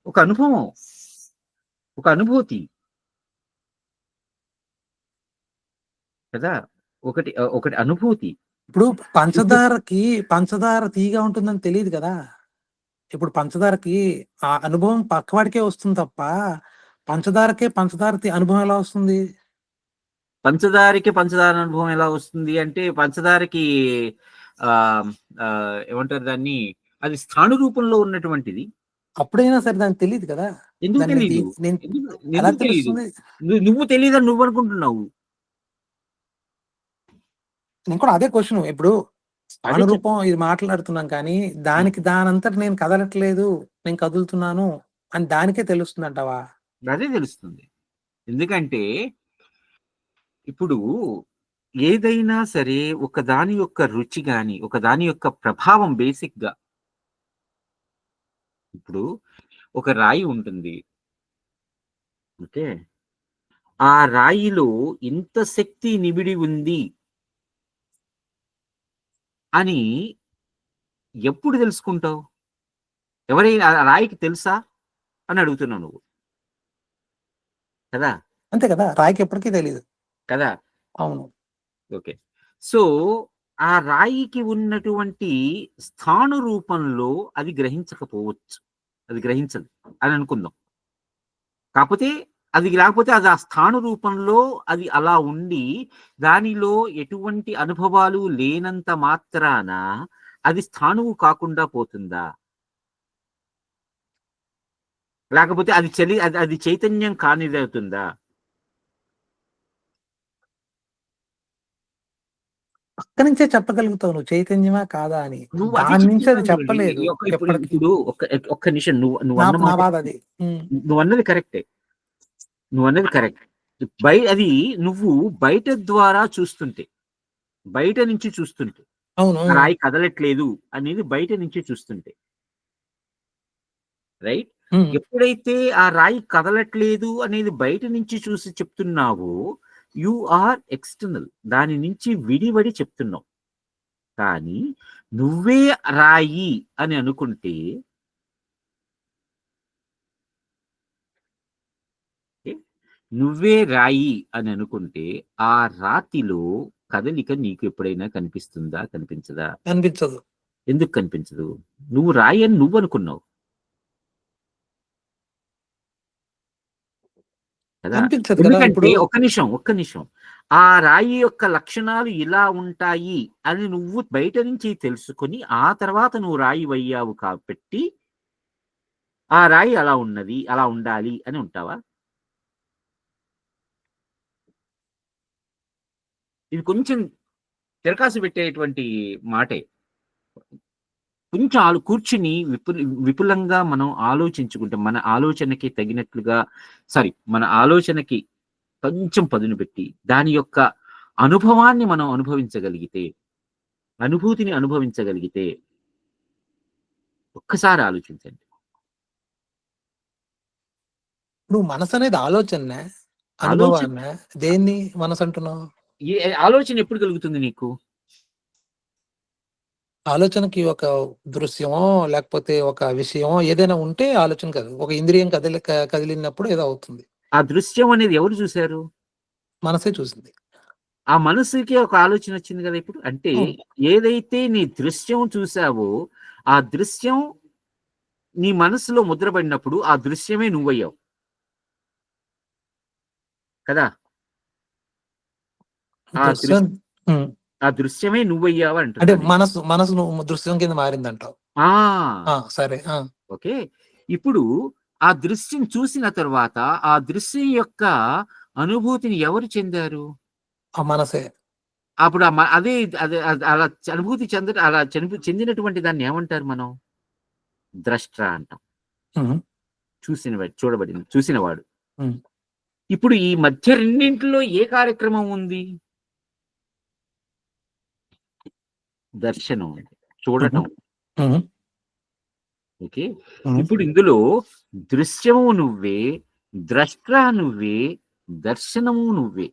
ఒక అనుభవం. ఒక అనుభూతి. కదా! ఒకటి అనుభూతి. ఇప్పుడు పంచదార తీయగా ఉంటుందని తెలీదు కదా! ఇప్పుడు పంచదారకి ఆ అనుభవం పక్కవాడికే వస్తుంది తప్ప, పంచదారకే పంచదార అనుభవం ఎలా వస్తుంది? పంచదారకి పంచదార అనుభవం ఎలా వస్తుంది అంటే, పంచదారకి ఆ ఆ, ఏమంటారు దాన్ని, అది స్థాణు రూపంలో ఉన్నటువంటిది. అప్పుడైనా సరే దానికి తెలియదు కదా. ఎందుకు దాన్ని తెలీదు? నేను ఎలా ఎందుకు తెలీదు? తెలుస్తుంది? నువ్వు తెలియదని నువ్వు అనుకుంటున్నావు. నేను కూడా అదే క్వశ్చన్. ఇప్పుడు స్థాను అదే రూపం ఇది మాట్లాడుతున్నాం కానీ దానికి దానంతట నేను కదలట్లేదు, నేను కదులుతున్నాను అని దానికే తెలుస్తుంది అంటావా? అదే తెలుస్తుంది. ఎందుకంటే ఇప్పుడు ఏదైనా సరే ఒక దాని యొక్క రుచి గాని, ఒక దాని యొక్క ప్రభావం బేసిక్ గా, ఇప్పుడు ఒక రాయి ఉంటుంది. ఓకే, ఆ రాయిలో ఇంత శక్తి నిబిడి ఉంది అని ఎప్పుడు తెలుసుకుంటావు? ఎవరైనా ఆ రాయికి తెలుసా అని అడుగుతున్నావు నువ్వు కదా. అంతే కదా, రాయికి ఎప్పటికీ తెలియదు కదా. అవును. ఓకే, సో ఆ రాయికి ఉన్నటువంటి స్థాను రూపంలో అది గ్రహించకపోవచ్చు, అది గ్రహించదు అని అనుకుందాం. కాకపోతే అది లేకపోతే అది ఆ స్థాను రూపంలో అది అలా ఉండి దానిలో ఎటువంటి అనుభవాలు లేనంత మాత్రాన అది స్థానువు కాకుండా పోతుందా? లేకపోతే అది అది చైతన్యం కానిదవుతుందా? పక్క నుంచే చెప్పగలుగుతావు నువ్వు చైతన్యమా కాదా అని. నువ్వు అది దాని నుంచి అది చెప్తున్నావు చూడండి. చెప్పలేదు ఇప్పుడు ఎప్పటికీ. ఇప్పుడు ఒక్క నిమిషం, నువ్వు నా అన్న మాట, బాధ అది. నువ్వు అన్నది కరెక్టే, నువ్వు అన్నది కరెక్ట్. అది నువ్వు బయట ద్వారా చూస్తుంటే, బయట నుంచి చూస్తుంటే, అవును. ఆ రాయి కదలట్లేదు అనేది బయట నుంచి చూస్తుంటే, రైట్? ఎప్పుడైతే ఆ రాయి కదలట్లేదు అనేది బయట నుంచి చూసి చెప్తున్నావో, యు ఆర్ ఎక్స్టర్నల్, దాని నుంచి విడివడి చెప్తున్నావు. కానీ నువ్వే రాయి అని అనుకుంటే, నువ్వే రాయి అని అనుకుంటే ఆ రాతిలో కదలిక నీకు ఎప్పుడైనా కనిపిస్తుందా? కనిపించదా? కనిపించదు. ఎందుకు కనిపించదు? నువ్వు రాయి అని నువ్వు అనుకున్నావు కదా. కనిపించదు కదా. ఎందుకంటే ఇప్పుడు ఒక్క నిమిషం, ఆ రాయి యొక్క లక్షణాలు ఇలా ఉంటాయి అని నువ్వు బయట నుంచి తెలుసుకొని ఆ తర్వాత నువ్వు రాయి అయ్యావు కాబట్టి ఆ రాయి అలా ఉన్నది, అలా ఉండాలి అని ఉంటావా? ఇది కొంచెం తిరకాసు పెట్టేటువంటి మాటే. కొంచెం కూర్చుని విపులంగా మనం ఆలోచించుకుంటే, మన ఆలోచనకి తగినట్లుగా, మన ఆలోచనకి కొంచెం పదును పెట్టి దాని యొక్క అనుభవాన్ని మనం అనుభవించగలిగితే, అనుభూతిని అనుభవించగలిగితే, ఒక్కసారి ఆలోచించండి. నువ్వు మనసు అనేది ఆలోచన అనుభవాన్ని దేన్ని మనసు అంటున్నావు? ఆలోచన ఎప్పుడు కలుగుతుంది నీకు? ఆలోచనకి ఒక దృశ్యమో లేకపోతే ఒక విషయమో ఏదైనా ఉంటే ఆలోచన కాదు. ఒక ఇంద్రియం కదిలినప్పుడు ఏదో అవుతుంది. ఆ దృశ్యం అనేది ఎవరు చూశారు? మనసే చూసింది. ఆ మనసుకి ఒక ఆలోచన వచ్చింది కదా ఇప్పుడు. అంటే ఏదైతే నీ దృశ్యం చూసావో ఆ దృశ్యం నీ మనసులో ముద్రపడినప్పుడు ఆ దృశ్యమే నువ్వయ్యావు కదా. ఆ దృశ్యమే నువ్వయ్యావు అంటే మనసు దృశ్యం కింద మారిందంటావు. సరే. ఓకే, ఇప్పుడు ఆ దృశ్యం చూసిన తర్వాత ఆ దృశ్యం యొక్క అనుభూతిని ఎవరు చెందారు? ఆ మనసే. అప్పుడు అదే అలా అనుభూతి అలా చెందినటువంటి దాన్ని ఏమంటారు మనం? ద్రష్ట అంటాం. చూసినవాడు. ఇప్పుడు ఈ మధ్య రెండింటిలో ఏ కార్యక్రమం ఉంది? దర్శనం, చూడటం. ఓకే, ఇప్పుడు ఇందులో దృశ్యము నువ్వే, ద్రష్ట నువ్వే, దర్శనము నువ్వే.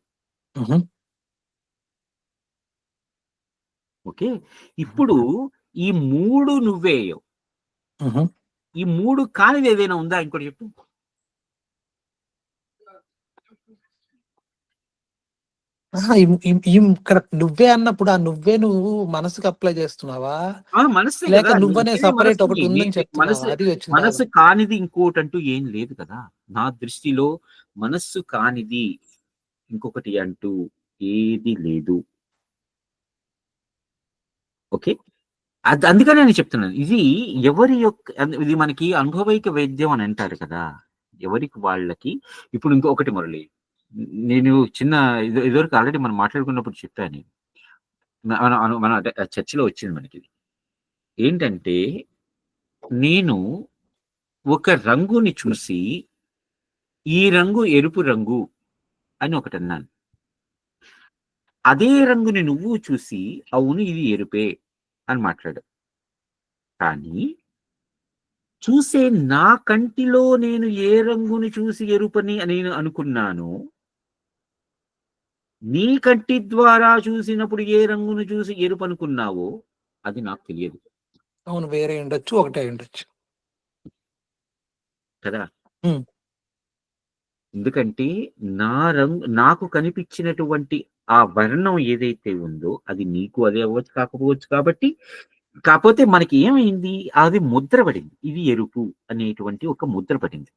ఓకే, ఇప్పుడు ఈ మూడు నువ్వే. ఈ మూడు కానిది ఏదైనా ఉందా? ఇంకోటి చెప్పు. నువ్వే అన్నప్పుడు ఆ నువ్వే నువ్వు మనసుకు అప్లై చేస్తున్నావా? మనసు లేక నువ్వనే సపరేట్ ఒకటి ఉందని చెప్తున్నావా? అది వచ్చింది. మనసు కానిది ఇంకోటి అంటూ ఏం లేదు కదా. నా దృష్టిలో మనస్సు కానిది ఇంకొకటి అంటూ ఏది లేదు. ఓకే, అందుకనే నేను చెప్తున్నాను, ఇది ఎవరి యొక్క ఇది మనకి అనుభవైక వైద్యం అని అంటారు కదా, ఎవరికి వాళ్ళకి. ఇప్పుడు ఇంకొకటి మురళి, నేను చిన్న ఇదివరకు ఆల్రెడీ మనం మాట్లాడుకున్నప్పుడు చెప్పాను, మన చర్చలో వచ్చింది మనకి ఇది. ఏంటంటే నేను ఒక రంగుని చూసి ఈ రంగు ఎరుపు రంగు అని ఒకటి అన్నాను. అదే రంగుని నువ్వు చూసి అవును ఇది ఎరుపే అని మాట్లాడు. కానీ చూసే నా కంటిలో నేను ఏ రంగుని చూసి ఎరుపని నేను అనుకున్నాను, నీ కంటి ద్వారా చూసినప్పుడు ఏ రంగును చూసి ఎరుపు అనుకున్నావో అది నాకు తెలియదు అవును, వేరే ఉండొచ్చు, ఒకటే ఉండొచ్చు కదా. ఉమ్. ఎందుకంటే నాకు కనిపించినటువంటి ఆ వర్ణం ఏదైతే ఉందో అది నీకు అదే అవ్వచ్చు కాకపోవచ్చు. కాకపోతే మనకి ఏమైంది, అది ముద్ర పడింది, ఇది ఎరుపు అనేటువంటి ఒక ముద్ర పడింది.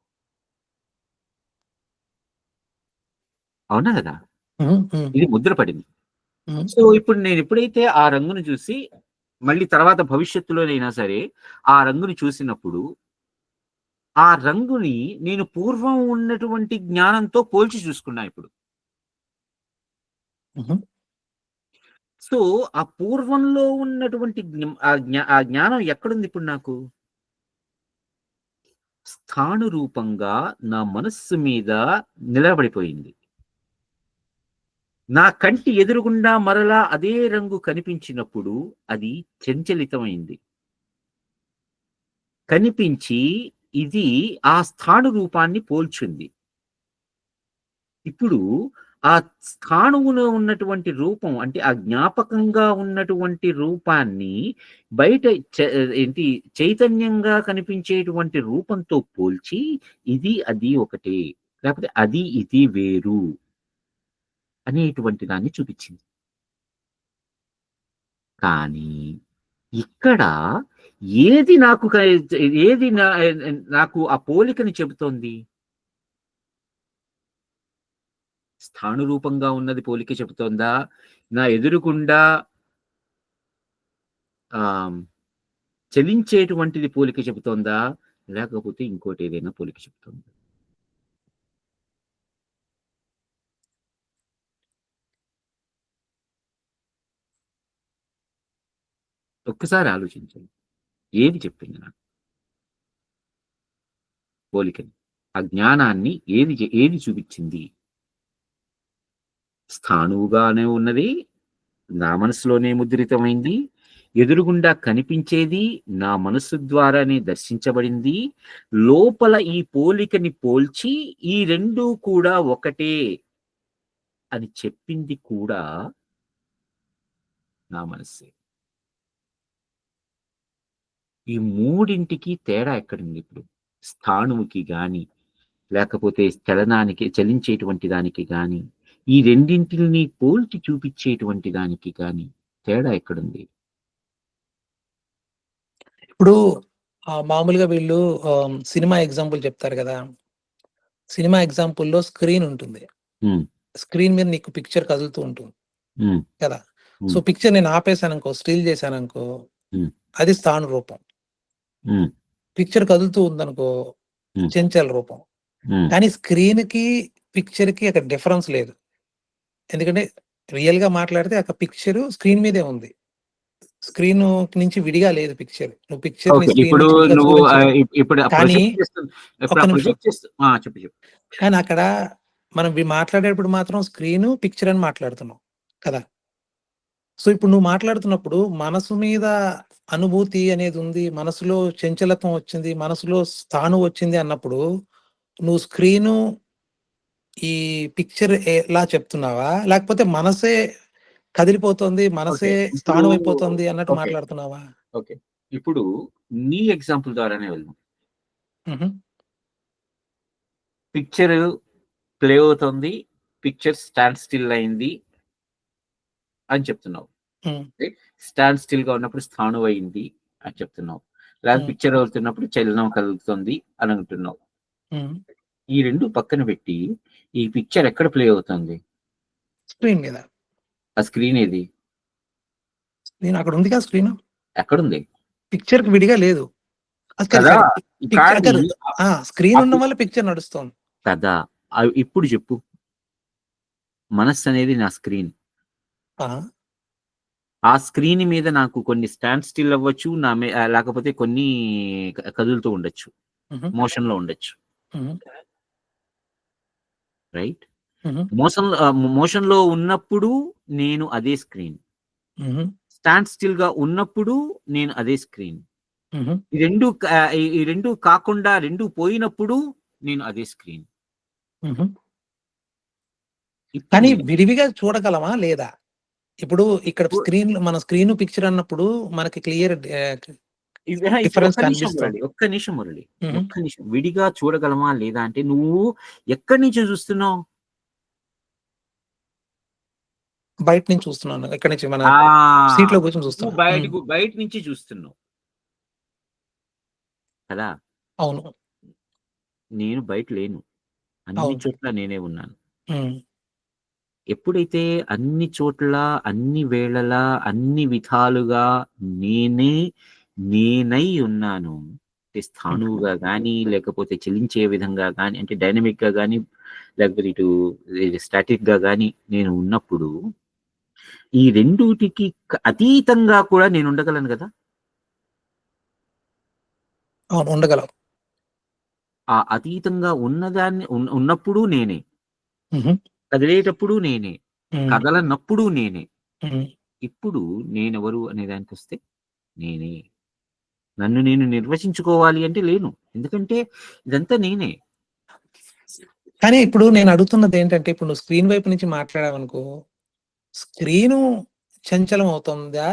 అవునా కదా, ఇది ముద్ర పడింది. సో ఇప్పుడు నేను ఎప్పుడైతే ఆ రంగును చూసి మళ్ళీ తర్వాత భవిష్యత్తులోనైనా సరే ఆ రంగుని చూసినప్పుడు ఆ రంగుని నేను పూర్వం ఉన్నటువంటి జ్ఞానంతో పోల్చి చూసుకున్నా ఇప్పుడు. సో ఆ పూర్వంలో ఉన్నటువంటి ఆ జ్ఞానం ఎక్కడుంది ఇప్పుడు నాకు? స్థాను రూపంగా నా మనస్సు మీద నిలబడిపోయింది. నా కంటి ఎదురుగుండా మరలా అదే రంగు కనిపించినప్పుడు అది చంచలితమైంది. కనిపించి ఇది ఆ స్థాను రూపాన్ని పోల్చుంది. ఇప్పుడు ఆ స్థాణువులో ఉన్నటువంటి రూపం అంటే ఆ జ్ఞాపకంగా ఉన్నటువంటి రూపాన్ని బయట ఏంటి చైతన్యంగా కనిపించేటువంటి రూపంతో పోల్చి ఇది అది ఒకటే, లేకపోతే అది ఇది వేరు అనేటువంటి దాన్ని చూపించింది. కానీ ఇక్కడ ఏది నాకు ఆ పోలికని చెబుతోంది? స్థాను రూపంగా ఉన్నది పోలిక చెబుతోందా, నా ఎదురుకుండా చలించేటువంటిది పోలిక చెబుతోందా, లేకపోతే ఇంకోటి ఏదైనా పోలిక చెబుతోందా? ఒక్కసారి ఆలోచించండి, ఏది చెప్పింది నాకు పోలికని? ఆ జ్ఞానాన్ని ఏది చూపించింది? స్థాణువుగానే ఉన్నది, నా మనసులోనే ముద్రితమైంది, ఎదురుగుండా కనిపించేది నా మనస్సు ద్వారానే దర్శించబడింది. లోపల ఈ పోలికని పోల్చి ఈ రెండూ కూడా ఒకటే అని చెప్పింది కూడా నా మనస్సే. ఈ మూడింటికి తేడా ఎక్కడుంది ఇప్పుడు? స్థాణువుకి గాని లేకపోతే చలించేటువంటి దానికి గాని, ఈ రెండింటిని పోల్చి చూపించేటువంటి దానికి గాని తేడా ఎక్కడుంది? ఇప్పుడు మామూలుగా వీళ్ళు సినిమా ఎగ్జాంపుల్ చెప్తారు కదా. సినిమా ఎగ్జాంపుల్లో స్క్రీన్ ఉంటుంది, స్క్రీన్ మీద నీకు పిక్చర్ కదులుతూ ఉంటుంది కదా. సో పిక్చర్ నేను ఆపేసాను అనుకో, స్టిల్ చేశాను అనుకో, అది స్థాను రూపం. పిక్చర్ కదులుతూ ఉందనుకో, చెంచల రూపం. కానీ స్క్రీన్ కి పిక్చర్ కి అక్కడ డిఫరెన్స్ లేదు. ఎందుకంటే రియల్ గా మాట్లాడితే అక్కడ పిక్చర్ స్క్రీన్ మీదే ఉంది, స్క్రీన్ నుంచి విడిగా లేదు పిక్చర్. నువ్వు పిక్చర్ కానీ అక్కడ మనం మాట్లాడేటప్పుడు మాత్రం స్క్రీన్ పిక్చర్ అని మాట్లాడుతున్నాం కదా. సో ఇప్పుడు నువ్వు మాట్లాడుతున్నప్పుడు మనసు మీద అనుభూతి అనేది ఉంది, మనసులో చంచలత్వం వచ్చింది, మనసులో స్థాను వచ్చింది అన్నప్పుడు నువ్వు స్క్రీను ఈ పిక్చర్ ఎలా చెప్తున్నావా, లేకపోతే మనసే కదిలిపోతుంది, మనసే స్థానం అయిపోతుంది అన్నట్టు మాట్లాడుతున్నావా? ఓకే, ఇప్పుడు నీ ఎగ్జాంపుల్ ద్వారానే వెళ్దాం. పిక్చర్ ప్లే అవుతుంది, పిక్చర్ స్టాండ్ స్టిల్ అయింది అని చెప్తున్నావు. స్టాండ్ స్టిల్ గా ఉన్నప్పుడు స్థాణువు అయింది అని చెప్తున్నావు, లేదా పిక్చర్ అవుతున్నప్పుడు చలనం కలుగుతుంది అని అంటున్నావు. ఈ 2 పక్కన పెట్టి ఈ పిక్చర్ ఎక్కడ ప్లే అవుతుంది? స్క్రీన్ మీద. ఆ స్క్రీన్ ఏది? నేను అక్కడ ఉంది కదా స్క్రీన్. ఎక్కడుంది? పిక్చర్ కి విడిగా లేదు. కదా! పిక్చర్ కానీ స్క్రీన్ ఉన్న అప్పుడు వల్ల పిక్చర్ నడుస్తోంది. కదా! ఇప్పుడు చెప్పు. మనస్సు అనేది నా స్క్రీన్. ఆ! ఆ స్క్రీన్ మీద నాకు కొన్ని స్టాండ్ స్టిల్ అవ్వచ్చు. లేకపోతే కొన్ని కదులుతూ ఉండొచ్చు. హుహు. మోషన్‌లో ఉండొచ్చు. హుహు. రైట్? హుహు. మోషన్‌లో ఉన్నప్పుడు నేను అదే స్క్రీన్. హుహు. స్టాండ్ స్టిల్‌గా ఉన్నప్పుడు నేను అదే స్క్రీన్. హుహు. ఈ 2 కాకుండా 2 పోయినప్పుడు నేను అదే స్క్రీన్. హుహు. ఇప్పుడు కానీ నేను విడివిగా చూడగలమా లేదా? ఇప్పుడు ఇక్కడ ఇప్పుడు మన స్క్రీన్ పిక్చర్ అన్నప్పుడు మనకి క్లియర్ ఇప్పుడు డిఫరెన్స్ ఒక్క నిమిషం కనిపిస్తుంది. మురళి. ఒక్క నిమిషం మురళి. హుహు. ఒక్క నిమిషం. విడిగా చూడగలమా లేదా అంటే నువ్వు ఎక్కడి నుంచి చూస్తున్నావు? బయట నుంచి చూస్తున్నాను. ఇక్కడి నుంచి మన ఆ! సీట్‌లో కూర్చొని నువ్వు చూస్తున్నాను. బయట నుంచి చూస్తున్నావు. కదా! అవును. నేను బయట లేను. అన్ని అవును. చోట్ల నేనే ఉన్నాను. హ్మ్. ఎప్పుడైతే అన్ని చోట్ల, అన్ని వేళలా, అన్ని విధాలుగా నేనే నేనై ఉన్నానో, అంటే హ్మ్. స్థాణువుగా గానీ, లేకపోతే చలించే విధంగా గానీ, అంటే డైనమిక్‌గా గానీ, లేకపోతే స్టాటిక్‌గా గానీ నేను ఉన్నప్పుడు, ఈ రెండూటికి అతీతంగా కూడా నేను ఉండగలను గదా! అవును. ఉండగలం. ఆ అతీతంగా ఉన్నప్పుడు నేనే. హుహు. కదిలేటప్పుడు నేనే. హ్మ్. కదలనప్పుడు నేనే. హ్మ్. ఇప్పుడు నేనెవరు అనే దానికొస్తే నేనే. నన్ను నేను నిర్వచించుకోవాలి అంటే లేను. ఎందుకంటే ఇదంతా నేనే. కానీ ఇప్పుడు నేను అడుగుతున్నదేంటంటే, ఇప్పుడు నువ్వు స్క్రీన్ వైపు నుంచి మాట్లాడావనుకో, స్క్రీను చంచలం అవుతుందా?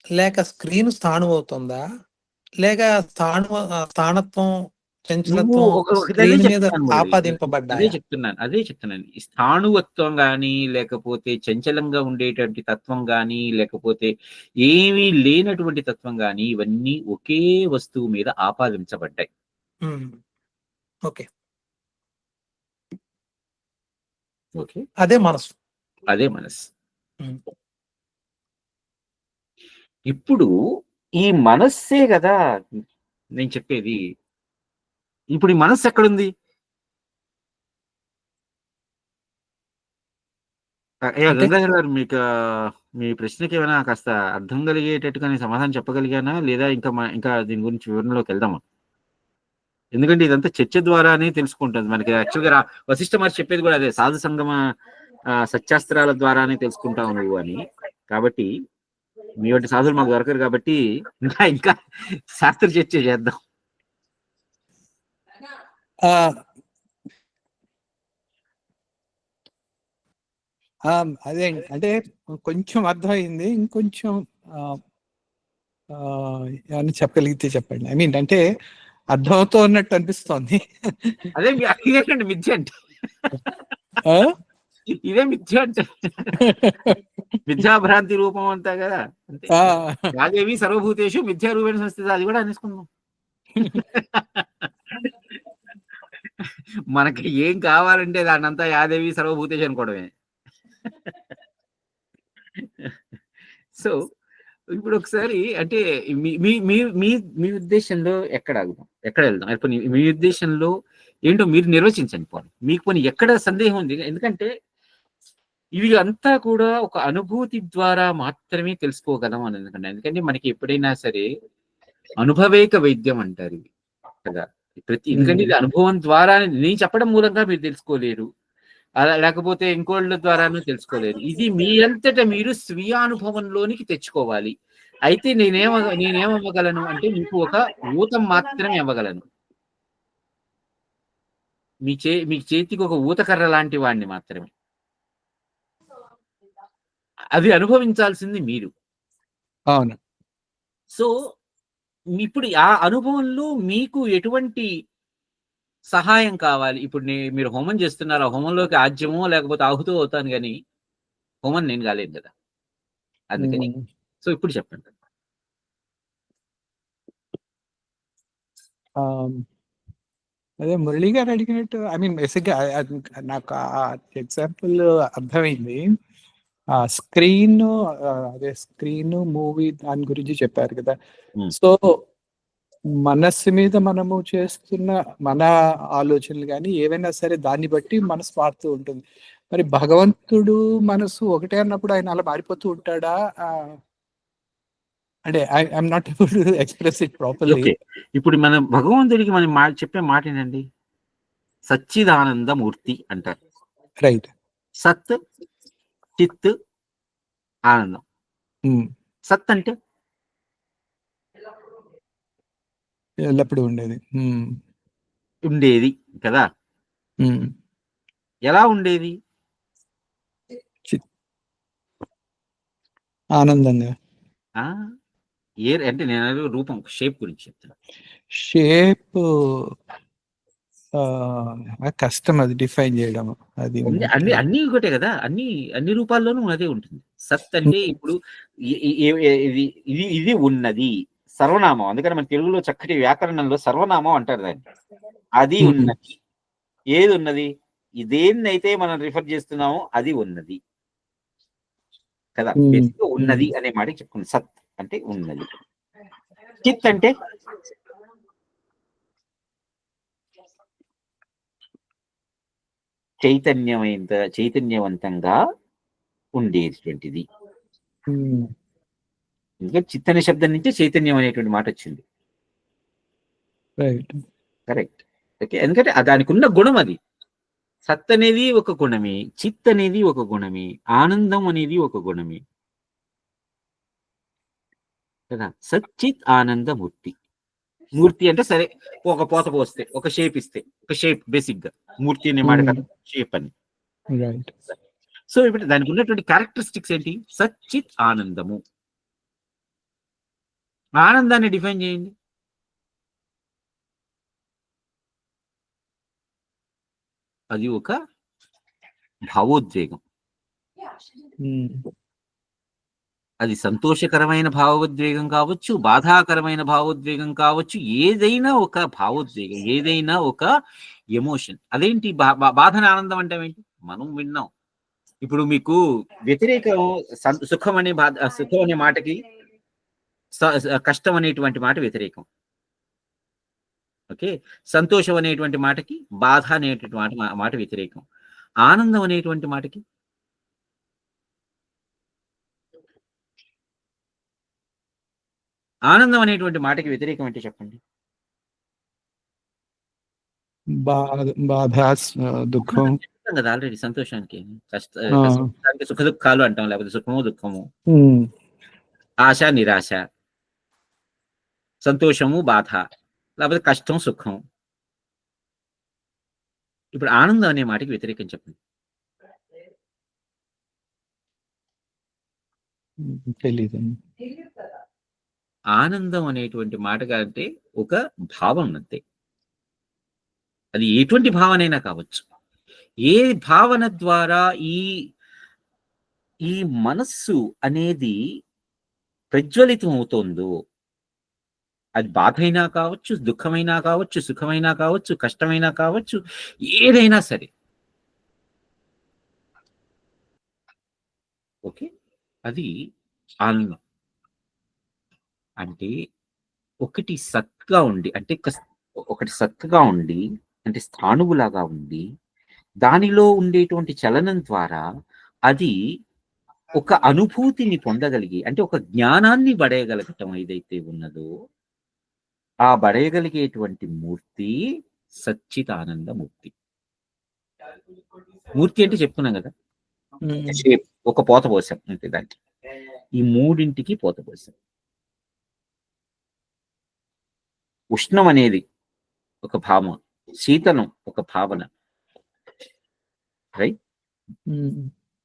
లేక స్క్రీను స్థాణువవుతుందా? లేక స్థానత్వం, నువ్వు చంచలత్వం అదే స్క్రీన్ మీద చెప్తున్నాను మురళి. ఆపాదింపబడ్డాయా? అదే చెప్తున్నాను. ఈ స్థాణువత్వం గాని, లేకపోతే చంచలంగా ఉండేటువంటి తత్వం గాని, లేకపోతే ఏమీ లేనటువంటి తత్వం గాని, ఇవన్నీ ఒకే వస్తువు మీద ఆపాదించబడ్డాయి. హ్మ్. ఓకే. ఓకే. అదే మనసు. అదే మనస్సు. హ్మ్. ఇప్పుడు ఈ మనస్సే గదా! నేను చెప్పేది. ఇప్పుడు ఈ మనస్సు ఎక్కడుంది? అంటే గంగాధర్ గారు మీ ప్రశ్నకేమైనా కాస్త అర్థం కలిగేటట్టుగా నేను సమాధానం చెప్పగలిగానా? లేదా ఇంకా దీని గురించి వివరణలోకెళ్దామా? ఎందుకంటే ఇదంతా చర్చ ద్వారానే తెలుసుకుంటది. మనకి యాక్చువల్‌గా వశిష్ఠ మహర్షి చెప్పేది గూడా అదే. సాధు సంగమ సత్యాస్త్రాల ద్వారానే తెలుసుకుంటావు నువ్వు అని. కాబట్టి మీ వంటి సాధువులు మాకు దొరకరు కాబట్టి ఇంకా శాస్త్ర చర్చ చేద్దాం. ఆ! అదే అండి. అంటే కొంచెం అర్థమైంది. ఇంకొంచెం ఆహ్, ఏమన్నా చెప్పగలిగితే చెప్పండి. ఐ మీన్ అంటే అర్థమవుతూ ఉన్నట్టు అనిపిస్తోంది. ఇదేనండి మిథ్య అంటే. ఆ? ఇదే మిథ్య అంటే. మిథ్యాభ్రాంతి రూపం అంతా కదా! అంతే. ఆ! యాదేవి సర్వభూతేషు మిథ్యా రూపేణ సంస్థిత అది కూడా అనేసుకుందాం. మనకి ఏం కావాలంటే దాన్నంతా యాదేవి సర్వభూతేషు అనుకోవడమే. సో, ఇప్పుడు ఒకసారి అంటే మీ మీ మీ మీ మీ ఉద్దేశంలో ఎక్కడ ఆగుదాం? ఎక్కడ వెళ్దాం? పోనీ మీ ఉద్దేశంలో ఏంటో మీరు నిర్వచించండి పోనీ. మీకు పోనీ ఎక్కడ సందేహం ఉంది? ఎందుకంటే ఇవి అంతా కూడా ఒక అనుభూతి ద్వారా మాత్రమే తెలుసుకోగలం అని ఎందుకంటే ఎందుకంటే మనకి ఎప్పుడైనా సరే అనుభవేక వైద్యం అంటారు ఇది కదా! ఎందుకంటే ఇది అనుభవం ద్వారా నేను చెప్పడం మూలంగా మీరు తెలుసుకోలేరు. అలా లేకపోతే ఇంకోళ్ళ ద్వారాను తెలుసుకోలేరు. ఇది మీ అంతట మీరు స్వీయానుభవంలోనికి తెచ్చుకోవాలి. అయితే నేనేమవ్వగలను అంటే మీకు ఒక ఊతం మాత్రమే ఇవ్వగలను. మీ చేతికి ఒక ఊతకర్ర లాంటి వాడిని మాత్రమే. అది అనుభవించాల్సింది మీరు. అవును. సో, ఇప్పుడు ఆ అనుభవంలో మీకు ఎటువంటి సహాయం కావాలి? ఇప్పుడు మీరు హోమం చేస్తున్నారు. ఆ హోమంలోకి ఆజ్యమో లేకపోతే ఆహుతో అవుతాను గాని, హోమం నేను కాలేను కదా! అందుకని. హ్మ్. సో, ఇప్పుడు చెప్పండి. ఆహ్, అదే మురళి గారు అడిగినట్టు ఐ మీన్ బేసిక్గా నాకు ఆ ఎగ్జాంపుల్ అర్థమైంది. ఆ స్క్రీన్ అదే స్క్రీన్ మూవీ దాని గురించి చెప్పారు కదా. Hmm. సో మనస్సు మీద మనము చేస్తున్న మన ఆలోచనలు కానీ ఏవైనా సరే దాన్ని బట్టి మనసు మారుతూ ఉంటుంది. మరి భగవంతుడు మనసు ఒకటే అన్నప్పుడు ఆయన అలా మారిపోతూ ఉంటాడా? అంటే I'm not able to express it properly. Okay, ఇప్పుడు మనం భగవంతుడికి మనం చెప్పే మాట ఏంటండి? సచ్చిదానందమూర్తి అంటారు. రైట్. సత్, చిత్, ఆనందం. సత్ అంటే ఎల్లప్పుడూ ఉండేది. ఉండేది కదా. ఎలా ఉండేది? ఆనందంగా. అంటే నేను రూపం, షేప్ గురించి చెప్తాను. షేప్ కష్టం అది డిఫైన్ చేయడం. అది అన్ని ఒకటే కదా, అన్ని రూపాల్లోనూ అదే ఉంటుంది. సత్ అంటే ఇప్పుడు ఇది ఉన్నది సర్వనామం. అందుకని మన తెలుగులో చక్కటి వ్యాకరణంలో సర్వనామం అంటారు దాన్ని. అది ఉన్నది. ఏది ఉన్నది? దేన్నైతే మనం రిఫర్ చేస్తున్నామో అది ఉన్నది కదా. ఉన్నది అనే మాట చెప్పుకుంది. సత్ అంటే ఉన్నది. చిత్ అంటే చైతన్యవంతంగా ఉండేటువంటిది. ఇంకా చిత్ అనే శబ్దం నుంచి చైతన్యం అనేటువంటి మాట వచ్చింది. కరెక్ట్. ఓకే, ఎందుకంటే దానికి ఉన్న గుణం అది. సత్ అనేది ఒక గుణమే, చిత్ అనేది ఒక గుణమే, ఆనందం అనేది ఒక గుణమే కదా. సచ్చిత్ ఆనందమూర్తి. మూర్తి అంటే సరే, ఒక పోత పోస్తే ఒక షేప్ ఇస్తే, ఒక షేప్ బేసిక్ గా మూర్తి అనే మాట కదా షేప్ అని. సో ఇప్పుడు దానికి ఉన్నటువంటి క్యారెక్టరిస్టిక్స్ ఏంటి? సచ్చిత్ ఆనందము. ఆనందాన్ని డిఫైన్ చేయండి. అది ఒక భావోద్వేగం. అది సంతోషకరమైన భావోద్వేగం కావచ్చు, బాధాకరమైన భావోద్వేగం కావచ్చు, ఏదైనా ఒక భావోద్వేగం, ఏదైనా ఒక ఎమోషన్. అదేంటి బాధని ఆనందం అంటే ఏంటి? మనం విన్నాం. ఇప్పుడు మీకు వ్యతిరేకం సుఖం అనే సుఖం అనే మాటకి కష్టం అనేటువంటి మాట వ్యతిరేకం. ఓకే, సంతోషం అనేటువంటి మాటకి బాధ అనేటువంటి మాట వ్యతిరేకం. ఆనందం అనేటువంటి మాటకి ఆనందం అనేటువంటి మాటకి వ్యతిరేకం అంటే చెప్పండి. బాధ, దుఃఖం కదా. ఆల్రెడీ సంతోషానికి కష్టానికి సుఖ దుఃఖాలు అంటాం, లేకపోతే సుఖము దుఃఖము, ఆశ నిరాశ, సంతోషము బాధ, లేకపోతే కష్టం సుఖం. ఇప్పుడు ఆనందం అనే మాటకి వ్యతిరేకం చెప్పండి. తెలీదు. ఆనందం అనేటువంటి మాట కంటే ఒక భావం అంతే. అది ఎటువంటి భావనైనా కావచ్చు. ఏ భావన ద్వారా ఈ మనస్సు అనేది ప్రజ్వలితం అవుతుందో, అది బాధ అయినా కావచ్చు, దుఃఖమైనా కావచ్చు, సుఖమైనా కావచ్చు, కష్టమైనా కావచ్చు, ఏదైనా సరే. ఓకే, అది ఆనందం. అంటే ఒకటి సత్గా ఉండి, అంటే ఒకటి సత్తుగా ఉండి, అంటే స్థాణువులాగా ఉండి, దానిలో ఉండేటువంటి చలనం ద్వారా అది ఒక అనుభూతిని పొందగలిగి, అంటే ఒక జ్ఞానాన్ని బడేయగలగటం ఏదైతే ఉన్నదో, ఆ బడేయగలిగేటువంటి మూర్తి సచ్చిదానందమూర్తి. మూర్తి అంటే చెప్పుకున్నాం కదా, షేప్. ఒక పోత పోసాం అంటే దానికి ఈ మూడింటికి పోత పోసాం. ఉష్ణం అనేది ఒక భావం, శీతలం ఒక భావన, రైట్?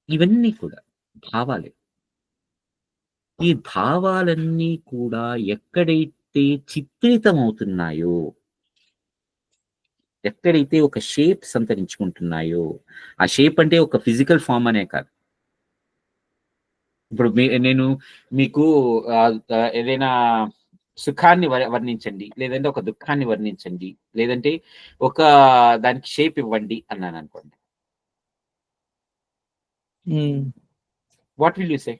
ఇవన్నీ కూడా భావాలే. ఈ భావాలన్నీ కూడా ఎక్కడైతే చిత్రితం అవుతున్నాయో, ఎక్కడైతే ఒక షేప్ సంతరించుకుంటున్నాయో, ఆ షేప్ అంటే ఒక ఫిజికల్ ఫామ్ అనే కాదు. ఇప్పుడు నేను మీకు ఏదైనా సుఖాన్ని వర్ణించండి, లేదంటే ఒక దుఃఖాన్ని వర్ణించండి, లేదంటే ఒక దానికి షేప్ ఇవ్వండి అన్నాను అనుకోండి, వాట్ విల్ యూ సే?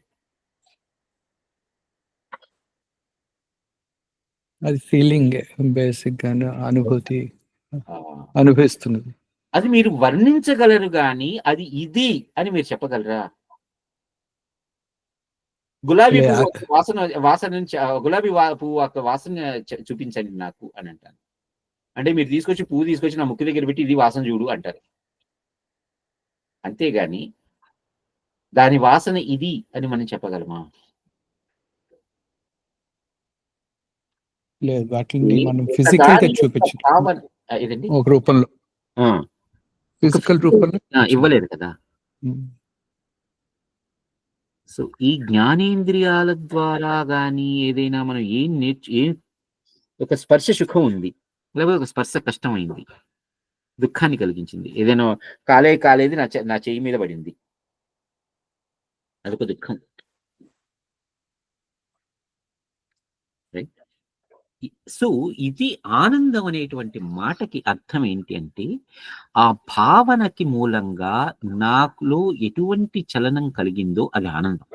అది ఫీలింగ్ బేసిక్ గా అనుభూతి అనుభవిస్తున్నది. అది మీరు వర్ణించగలరు గాని అది ఇది అని మీరు చెప్పగలరా? గులాబీ పువ్వు వాసన నుంచి గులాబీ పువ్వు యొక్క వాసన చూపించండి నాకు అని అంటాను. అంటే మీరు పువ్వు తీసుకొచ్చి నా ముక్కు దగ్గర పెట్టి ఇది వాసన చూడు అంటారు. అంతేగాని దాని వాసన ఇది అని మనం చెప్పగలమా? లేదు, వాటిని మనం ఫిజికల్ గా చూపించాలి ఏదండి, ఒక రూపంలో, ఫిజికల్ రూపంలో ఇవ్వలేదు కదా. సో ఈ జ్ఞానేంద్రియాల ద్వారా గాని ఏదైనా మనం ఏం ఒక స్పర్శ సుఖం ఉంది, లేకపోతే ఒక స్పర్శ కష్టమైంది, దుఃఖాన్ని కలిగించింది, ఏదైనా కాలేది నా చెయ్యి మీద పడింది, అదొక దుఃఖం. సో ఇది ఆనందం అనేటువంటి మాటకి అర్థం ఏంటి అంటే, ఆ భావనకి మూలంగా నాకులో ఎటువంటి చలనం కలిగిందో అది ఆనందం.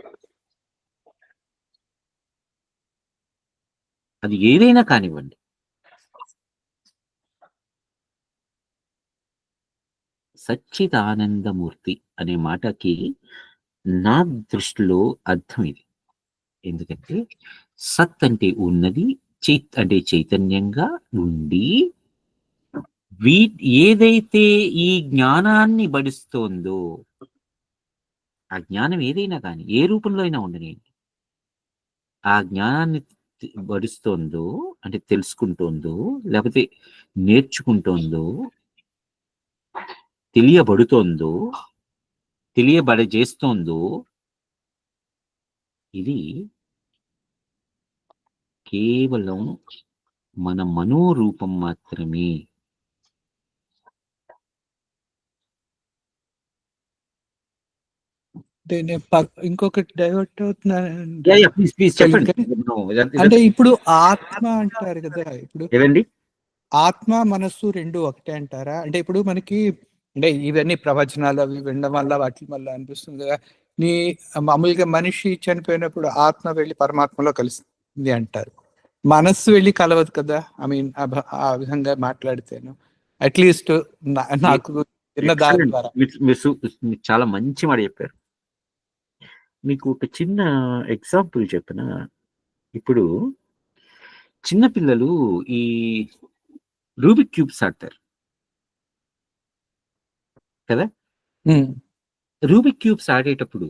అది ఏదైనా కానివ్వండి. సచ్చిదానందమూర్తి అనే మాటకి నా దృష్టిలో అర్థం ఇది. ఎందుకంటే సత్ అంటే ఉన్నది, చిత్ అంటే చైతన్యంగా ఉండి ఏదైతే ఈ జ్ఞానాన్ని బడిస్తోందో, ఆ జ్ఞానం ఏదైనా కానీ ఏ రూపంలో అయినా ఉండనియండి, ఆ జ్ఞానాన్ని బడిస్తోందో అంటే తెలుసుకుంటోందో, లేకపోతే నేర్చుకుంటోందో, తెలియబడుతోందో, తెలియబడజేస్తోందో, ఇది కేవలం మన మనోరూపం మాత్రమే. ఇంకొకటి డైవర్ట్ అవుతున్నాను అంటే ఇప్పుడు ఆత్మ అంటారు కదా, ఇప్పుడు ఏదండి ఆత్మ మనస్సు రెండు ఒకటే అంటారా? అంటే ఇప్పుడు మనకి అంటే ఇవన్నీ ప్రవచనాలు అవి వినడం వల్ల వాటి వల్ల అనిపిస్తుంది కదా, మామూలుగా మనిషి చనిపోయినప్పుడు ఆత్మ వెళ్ళి పరమాత్మలో కలిసింది అంటారు, మనస్సు వెళ్ళి కలవదు కదా. ఐ మీన్ ఆ విధంగా మాట్లాడితేను అట్లీస్ట్ నాకు దాని ద్వారా. చాలా మంచి మాట చెప్పారు. మీకు ఒక చిన్న ఎగ్జాంపుల్ చెప్పిన, ఇప్పుడు చిన్నపిల్లలు ఈ రూబిక్ క్యూబ్స్ ఆడతారు కదా. రూబిక్ క్యూబ్స్ ఆడేటప్పుడు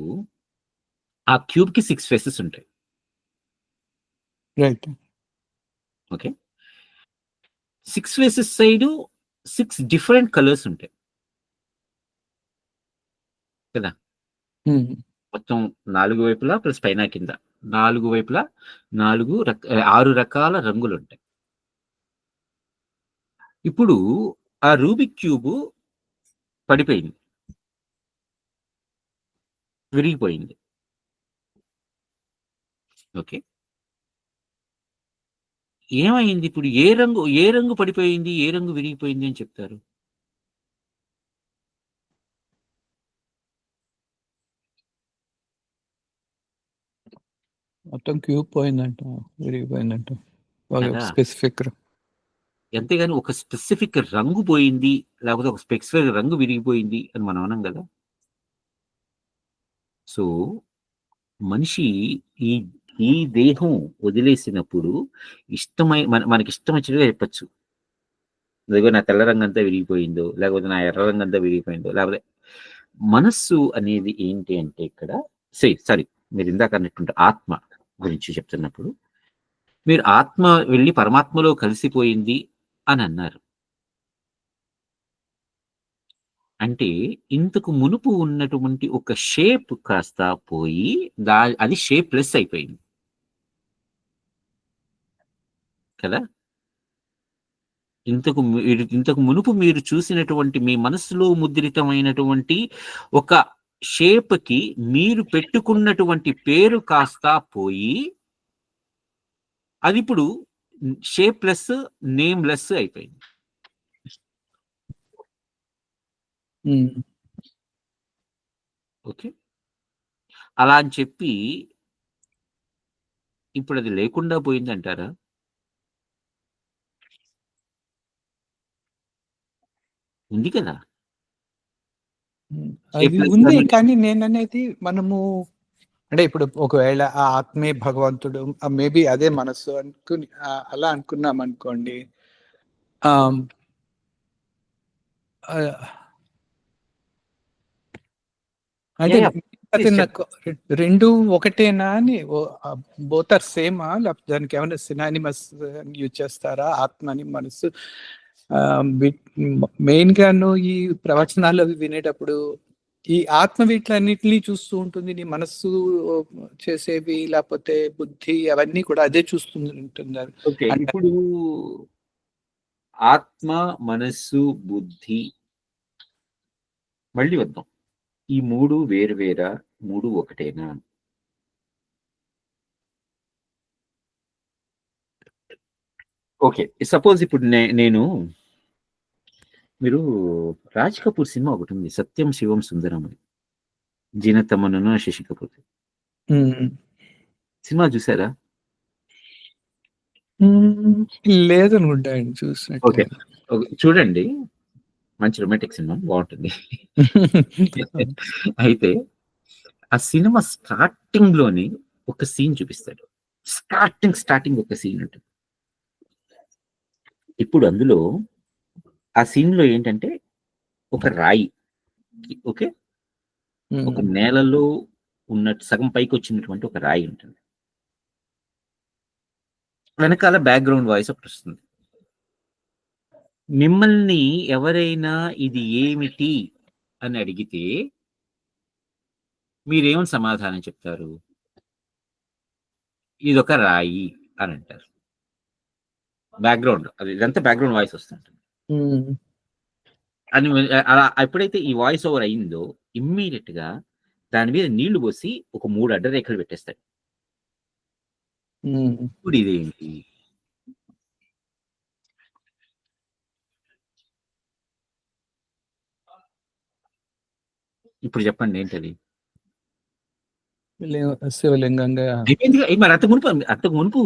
ఆ క్యూబ్ కి 6 ఫేసెస్ ఉంటాయి. Right, okay. 6 faces side 6 different colours ఉంటాయి కదా. మొత్తం 4 వైపులా ప్లస్ పైన కింద 4 వైపులా 6 రకాల రంగులు ఉంటాయి. ఇప్పుడు ఆ రూబిక్ క్యూబ్ పడిపోయింది, విరిగిపోయింది. ఓకే, ఏమైంది ఇప్పుడు? ఏ రంగు పడిపోయింది, ఏ రంగు విరిగిపోయింది అని చెప్తారు? మొత్తం క్యూబ్ పోయిందంట, విరిగిపోయిందంట, స్పెసిఫిక్. అంతేగాని ఒక స్పెసిఫిక్ రంగు పోయింది, లేకపోతే ఒక స్పెసిఫిక్ రంగు విరిగిపోయింది అని మనం అనం కదా. సో మనిషి ఈ దేహం వదిలేసినప్పుడు మనకి ఇష్టం వచ్చినట్టుగా చెప్పచ్చు. అదిగో నా తెల్ల రంగు అంతా విరిగిపోయిందో, లేకపోతే నా ఎర్ర రంగు అంతా విరిగిపోయిందో, లేకపోతే మనస్సు అనేది ఏంటి అంటే ఇక్కడ సారీ మీరు ఇందాక అన్నట్టు ఆత్మ గురించి చెప్తున్నప్పుడు, మీరు ఆత్మ వెళ్ళి పరమాత్మలో కలిసిపోయింది అని అన్నారు అంటే ఇంతకు మునుపు ఉన్నటువంటి ఒక షేప్ కాస్త పోయి అది షేప్ లెస్ అయిపోయింది కదా. ఇంతకు మునుపు మీరు చూసినటువంటి మీ మనసులో ముద్రితమైనటువంటి ఒక షేప్ కి మీరు పెట్టుకున్నటువంటి పేరు కాస్త పోయి అది ఇప్పుడు షేప్‌లెస్, నేమ్‌లెస్ అయిపోయింది. హ్మ్. ఓకే. అలా అని చెప్పి ఇప్పుడది లేకుండా పోయిందంటారా? ఉంది కదా! అది షేప్‌లెస్ ఉంది. గాను కానీ నేననేది మనము అంటే ఇప్పుడు ఒకవేళ ఆ ఆత్మే భగవంతుడు మేబీ అదే మనస్సు అనుకుని అలా అనుకున్నామనుకోండి. ఆహ్, ఆహ్, అంటే యాహ్! యాహ్! అది ప్లీజ్ నాకు 2 ఒకటేనా అని బోత్ ఆర్ సేమా? లేకపోతే దానికేమైనా సినానిమస్ యూజ్ చేస్తారా? ఆత్మని, మనస్సు మెయిన్‌గాను ఈ ప్రవచనాలు అవి వినేటప్పుడు ఈ ఆత్మ వీటిలన్నిటిని చూస్తూ ఉంటుంది. నీ మనస్సు చేసేవి లేకపోతే బుద్ధి అవన్నీ కూడా అదే ఉంటున్నారు. ఓకే. అంట ఇప్పుడు ఆత్మ, మనస్సు, బుద్ధి మళ్ళీ వద్దాం. ఈ 3 వేరు వేరా? 3 ఒకటేనా? ఓకే. సపోజ్ ఇప్పుడు నేను మీరు 'రాజ్ కపూర్' సినిమా ఒకటుంది. 'సత్యం శివం సుందరం' అని. జీనత్ అమరను, శశి కపూర్. హ్మ్. సినిమా చూసారా? హ్మ్. లేదనుకుంటా అండి చూసినట్టు ఓకే. లేదు. చూడండి. మంచి రొమాంటిక్ సినిమా బావుంటుంది. అయితే ఆ సినిమా స్టార్టింగ్‌లోనే ఒక సీన్ చూపిస్తాడు. స్టార్టింగ్ ఒక సీన్ ఉంటుంది. ఇప్పుడు అందులో ఆ సీన్‌లో ఏంటంటే ఒక రాయి. ఓకే. ఒక హ్మ్. నేలలో ఉన్నట్టు సగం పైకొచ్చినటువంటి ఒక రాయి ఉంటుంది. వెనకాల బ్యాక్‌గ్రౌండ్ వాయిస్ ఒకటొస్తుంది. మిమ్మల్ని ఎవరైనా ఇది ఏమిటి అని అడిగితే మీరేమని సమాధానం చెప్తారు? ఇదొక రాయి అని అంటారు. ఇదంతా బ్యాక్‌గ్రౌండ్ వాయిస్ వస్తుంటుంది. హ్మ్. అని అలా ఎప్పుడైతే ఈ వాయిస్ ఓవర్ అయిందో ఇమ్మీడియేట్‌గా దాని మీద నీళ్లు పోసి ఒక 3 అడ్డరేఖలు పెట్టేస్తాడు. హ్మ్. ఇప్పుడు ఇదేంటి? ఇప్పుడు చెప్పండి ఏంటది? శివలింగంగా అయిపోయిందిగా. మరి అంతకు మునుపు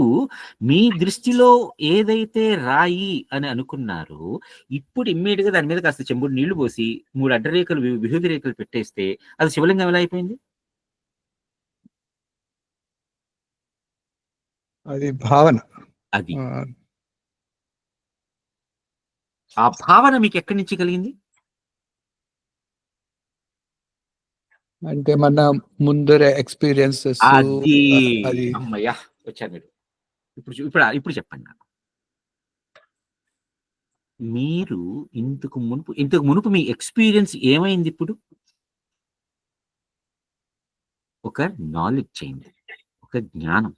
మీ దృష్టిలో ఏదైతే రాయి అని అనుకున్నారో, ఇప్పుడు ఇమ్మీడియేట్‌గా దాని మీద కాస్త చెంబుడు నీళ్లు పోసి 3 అడ్డరేఖలు విభూది రేఖలు పెట్టేస్తే అది శివలింగం ఎలా అయిపోయింది? అది భావన. అది. ఆ! ఆ భావన మీకెక్కడి నుంచి కలిగింది? అంటే మన ముందర ఎక్స్‌పీరియన్సెస్ అది. అది హమ్మయ్య! వచ్చారు మీరు. ఇప్పుడు చెప్పండి నాకు. మీరు ఇంతకు మునుపు మీ ఎక్స్‌పీరియన్స్ ఏమైందిప్పుడు? ఒక నాలెడ్జ్ అయింది. ఒక జ్ఞానం.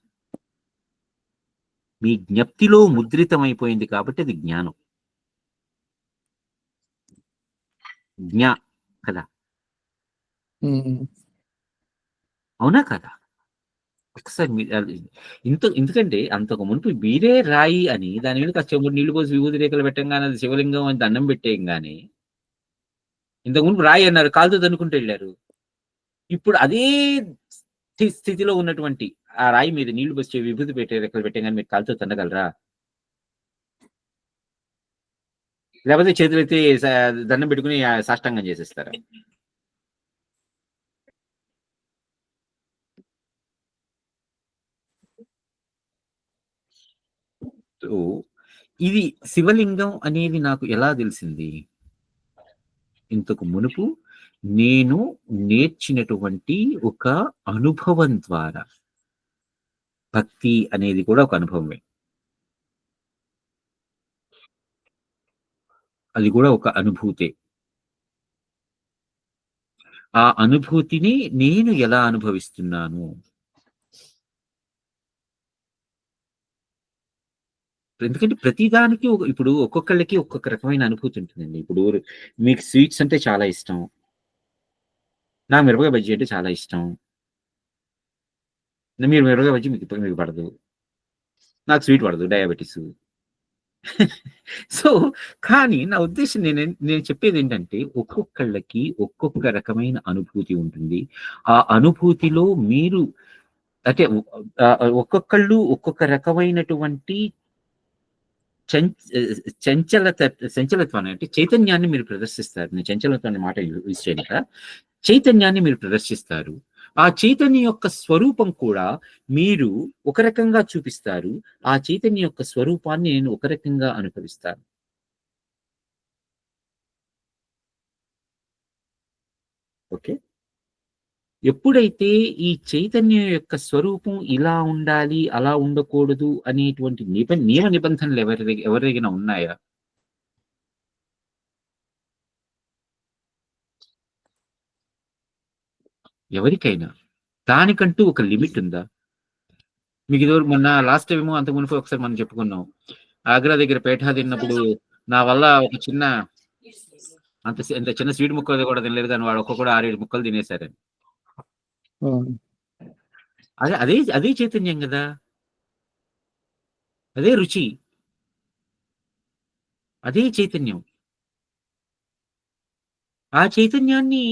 మీ జ్ఞప్తిలో ముద్రితమైపోయింది కాబట్టి అది జ్ఞానం. జ్ఞ కదా! హ్మ్. అవునా కాదా? ఒకసారి మీరు ఎందుకంటే అంతకు మునుపు మీరే రాయి అని దాని మీద కాస్త చెంబుడు నీళ్లు పోసి విభూది రేఖలు పెట్టంగానే అది శివలింగం అని దండం పెట్టేయంగానే ఇంతకు మునుపు రాయి అన్నారు. కాలుతో తన్నుకుంటూ ఎళ్లారు. ఇప్పుడు అదే స్థితిలో ఉన్నటువంటి ఆ రాయి మీద నీళ్లు పోసి విభూది రేఖలు పెట్టంగానే మీరు కాలుతో తన్నగలరా? లేకపోతే చేతులెత్తి దండం పెట్టుకొని సాష్టాంగం చేసేస్తారా? సో, ఇది శివలింగం అనేది నాకు ఎలా తెలిసింది? ఇంతకు మునుపు నేను నేర్చినటువంటి ఒక అనుభవం ద్వారా. భక్తి అనేది కూడా ఒక అనుభవమే. అది కూడా ఒక అనుభూతే. ఆ అనుభూతిని నేను ఎలా అనుభవిస్తున్నాను? ఎందుకంటే ప్రతి దానికి ఇప్పుడు ఒక్కొక్కళ్ళకి ఒక్కొక్క రకమైన అనుభూతి ఉంటుందండి. ఇప్పుడు మీకు స్వీట్స్ అంటే చాలా ఇష్టం. నాకు మిరపకాయ బజ్జీ అంటే చాలా ఇష్టం. మీరు మిరపకాయ బజ్జీ మీకు పడదు. నాకు స్వీట్ పడదు, డయాబెటీస్. సో కానీ నా ఉద్దేశం నేను చెప్పేది ఏంటంటే, ఒక్కొక్కళ్ళకి ఒక్కొక్క రకమైన అనుభూతి ఉంటుంది. ఆ అనుభూతిలో మీరు అంటే ఒక్కొక్కళ్ళు ఒక్కొక్క రకమైనటువంటి చంచలత్వాన్ని అంటే చైతన్యాన్ని మీరు ప్రదర్శిస్తారు. నేను చంచలత్వాన్ని మాట యూజ్ చేయలేక, చైతన్యాన్ని మీరు ప్రదర్శిస్తారు. ఆ చైతన్యం యొక్క స్వరూపం కూడా మీరు ఒక రకంగా చూపిస్తారు. ఆ చైతన్యం యొక్క స్వరూపాన్ని నేను ఒక రకంగా అనుభవిస్తాను. ఓకే, ఎప్పుడైతే ఈ చైతన్యం యొక్క స్వరూపం ఇలా ఉండాలి, అలా ఉండకూడదు అనేటువంటి నియమ నిబంధనలు ఎవరికైనా ఉన్నాయా? ఎవరికైనా దానికంటూ ఒక లిమిట్ ఉందా? మీకు ఇది మొన్న లాస్ట్ టైం అంతకు మునుపు ఒకసారి మనం చెప్పుకున్నాం, ఆగ్రా దగ్గర పేఠా తిన్నప్పుడు నా వల్ల ఒక చిన్న అంత చిన్న స్వీట్ ముక్క కూడా తినలేదు, కానీ వాడు ఒక్కొక్కడు 6-7 ముక్కలు తినేశారని. అదే చైతన్యం కదా, అదే రుచి, అదే చైతన్యం. ఆ చైతన్యాన్ని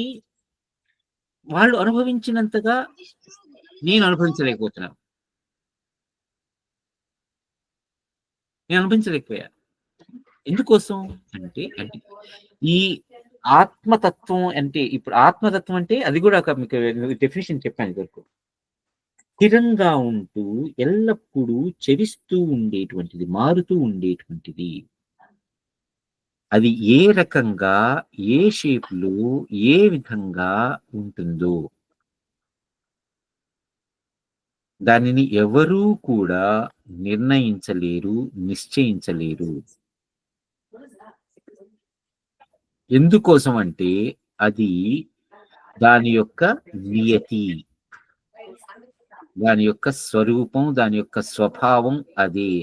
వాళ్ళు అనుభవించినంతగా నేను అనుభవించలేకపోతున్నాను. నేను అనుభవించలేకపోయా. ఎందుకోసం అంటే ఈ ఆత్మతత్వం అంటే, ఇప్పుడు ఆత్మతత్వం అంటే అది కూడా మీకు డెఫినేషన్ చెప్పాను ఇదివరకు. స్థిరంగా ఉంటూ ఎల్లప్పుడూ చెరిస్తూ ఉండేటువంటిది, మారుతూ ఉండేటువంటిది. అది ఏ రకంగా, ఏ షేప్లో, ఏ విధంగా ఉంటుందో దానిని ఎవరూ కూడా నిర్ణయించలేరు, నిశ్చయించలేరు. ఎందుకోసం అంటే అది దాని యొక్క నియతి, దాని యొక్క స్వరూపం, దాని యొక్క స్వభావం అదే.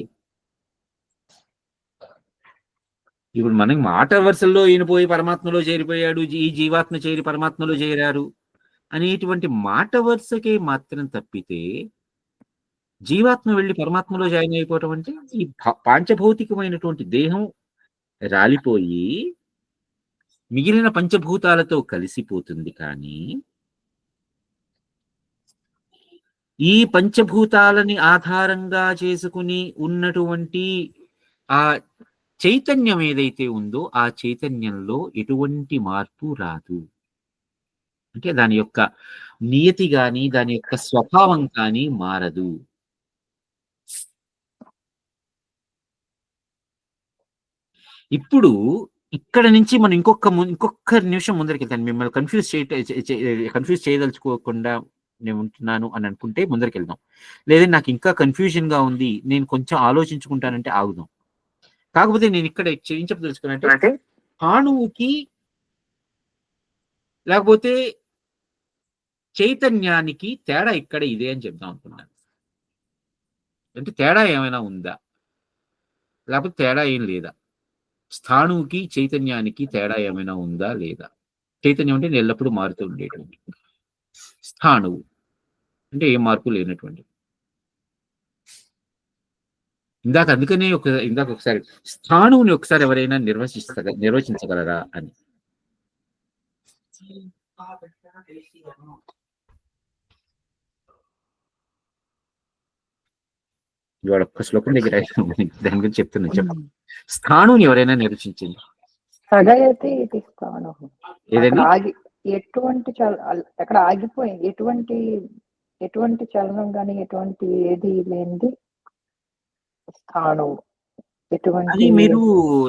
ఇప్పుడు మనకి మాట వరుసల్లో ఈయన పోయి పరమాత్మలో చేరిపోయాడు, ఈ జీవాత్మ చేరి పరమాత్మలో చేరారు అనేటువంటి మాట వరుసకే మాత్రం తప్పితే, జీవాత్మ వెళ్ళి పరమాత్మలో జాయిన్ అయిపోవటం అంటే ఈ పాంచభౌతికమైనటువంటి దేహం రాలిపోయి మిగిలిన పంచభూతాలతో కలిసిపోతుంది. కానీ ఈ పంచభూతాలని ఆధారంగా చేసుకుని ఉన్నటువంటి ఆ చైతన్యం ఏదైతే ఉందో ఆ చైతన్యంలో ఎటువంటి మార్పు రాదు. అంటే దాని యొక్క నియతి కానీ, దాని యొక్క స్వభావం కానీ మారదు. ఇప్పుడు ఇక్కడ నుంచి మనం ఇంకొక నిమిషం ముందరికి వెళ్తాను. మిమ్మల్ని కన్ఫ్యూజ్ చేయదలుచుకోకుండా నేను ఉంటున్నాను అని అనుకుంటే ముందరికి వెళ్దాం. లేదా నాకు ఇంకా కన్ఫ్యూజన్ గా ఉంది, నేను కొంచెం ఆలోచించుకుంటానంటే ఆగుదాం. కాకపోతే నేను ఇక్కడ ఏం చెప్పదలుచుకున్నట్టే, స్థాణువుకి లేకపోతే చైతన్యానికి తేడా ఇక్కడ ఇదే అని చెప్దాం అనుకున్నాను. అంటే తేడా ఏమైనా ఉందా, లేకపోతే తేడా ఏం లేదా? స్థాణువుకి చైతన్యానికి తేడా ఏమైనా ఉందా లేదా? చైతన్యం అంటే ఎల్లప్పుడూ మారుతూ ఉండేటువంటి, స్థాణువు అంటే ఏ మార్పు లేనటువంటి. అందుకనే ఒకసారి స్థాణువుని ఒకసారి ఎవరైనా నిర్వచించగలరా అని. ఇవాళ ఒక్క శ్లోకం దగ్గర దాని గురించి చెప్తున్నా. చెప్పండి, స్థాణువుని ఎవరైనా నిర్వచించింది? ఎక్కడ ఆగిపోయింది, ఎటువంటి చలనం గాని ఎటువంటి ఏది లేనిది స్థాణువు. అది మీరు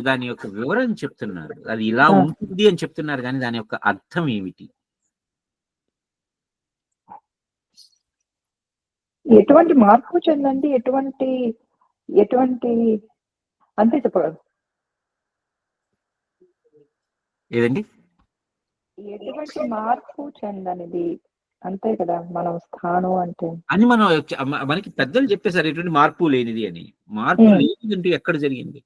దాని యొక్క వివరణ చెప్తున్నారు, అది ఇలా ఉంటుంది అని చెప్తున్నారు, కానీ దాని యొక్క అర్థం ఏమిటి? ఎటువంటి మార్పు చెందండి, ఎటువంటి అంతే చెప్పగలరు. ఏదండి? ఎటువంటి మార్పు చెందనిది అంతే కదా మనం స్థానం అంటే అని మనకి పెద్దలు చెప్పేశారు, ఎటువంటి మార్పు లేనిది అని. మార్పు లేనిది అంటే ఎక్కడ జరిగింది?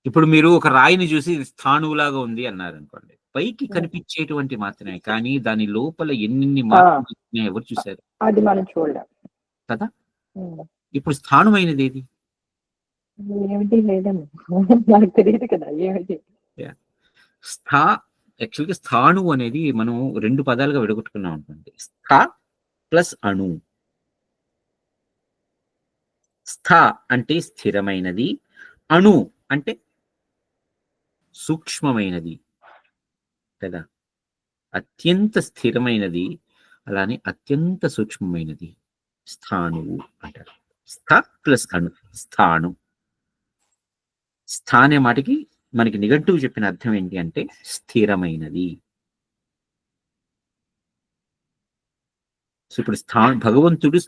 ఇప్పుడు మీరు ఒక రాయిని చూసి స్థాణువులాగా ఉంది అన్నారు అనుకోండి, పైకి కనిపించేటువంటి మాత్రమే, కానీ దాని లోపల ఎన్ని మార్పులు ఎవరు చూశారు? అది మనం చూడలేం. కదా. ఉమ్. ఇప్పుడు స్థాణువైనది ఏది? ఏమిటి లేదమ్మా. నాకు తెలియదు కదా ఏమిటి. స్థా యాక్చువల్గా స్థాణు అనేది మనం 2 పదాలుగా విడగొట్టుకున్నాం అనుకోండి. స్థ ప్లస్ అణు. స్థ అంటే స్థిరమైనది, అణు అంటే సూక్ష్మమైనది కదా. అత్యంత స్థిరమైనది, అలానే అత్యంత సూక్ష్మమైనది స్థాణువు అంటారు. స్థ ప్లస్ అణు, స్థాణు. స్థ అనే మాటకి మనకి నిఘంటువు చెప్పిన అర్థం ఏంటి అంటే స్థిరమైనది. సో ఇప్పుడు భగవంతుడు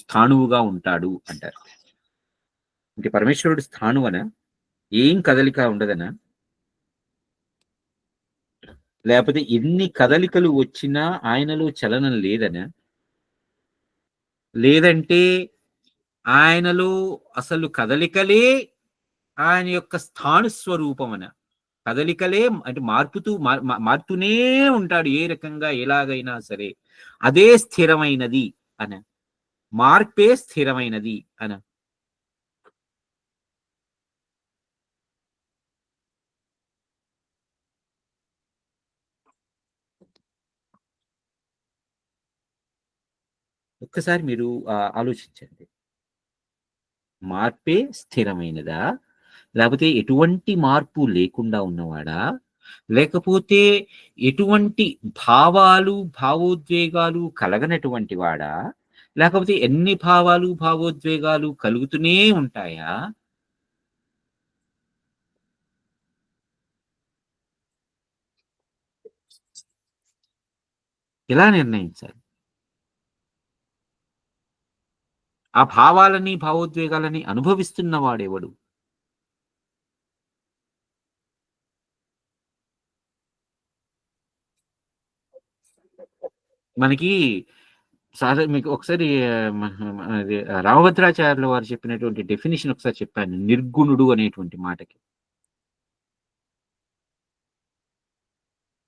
స్థాణువుగా ఉంటాడు అంటారు. అంటే పరమేశ్వరుడు స్థాణువనా? ఏం కదలిక ఉండదనా? లేకపోతే ఎన్ని కదలికలు వచ్చినా ఆయనలో చలనం లేదనా? లేదంటే ఆయనలో అసలు కదలికలే ఆయన యొక్క స్థాణు స్వరూపమన? కదలికలే అంటే మారుతూనే ఉంటాడు ఏ రకంగా ఎలాగైనా సరే, అదే స్థిరమైనది అన? మార్పే స్థిరమైనది అన? ఒక్కసారి మీరు ఆలోచించండి. మార్పే స్థిరమైనదా, లేకపోతే ఎటువంటి మార్పు లేకుండా ఉన్నవాడా, లేకపోతే ఎటువంటి భావాలు భావోద్వేగాలు కలగనటువంటి వాడా, లేకపోతే ఎన్ని భావాలు భావోద్వేగాలు కలుగుతూనే ఉంటాయా? ఎలా నిర్ణయించాలి? ఆ భావాలని భావోద్వేగాలని అనుభవిస్తున్నవాడెవడు? మనకి సార్ మీకు ఒకసారి రామభద్రాచార్యుల వారు చెప్పినటువంటి డెఫినేషన్ ఒకసారి చెప్పాను, నిర్గుణుడు అనేటువంటి మాటకి.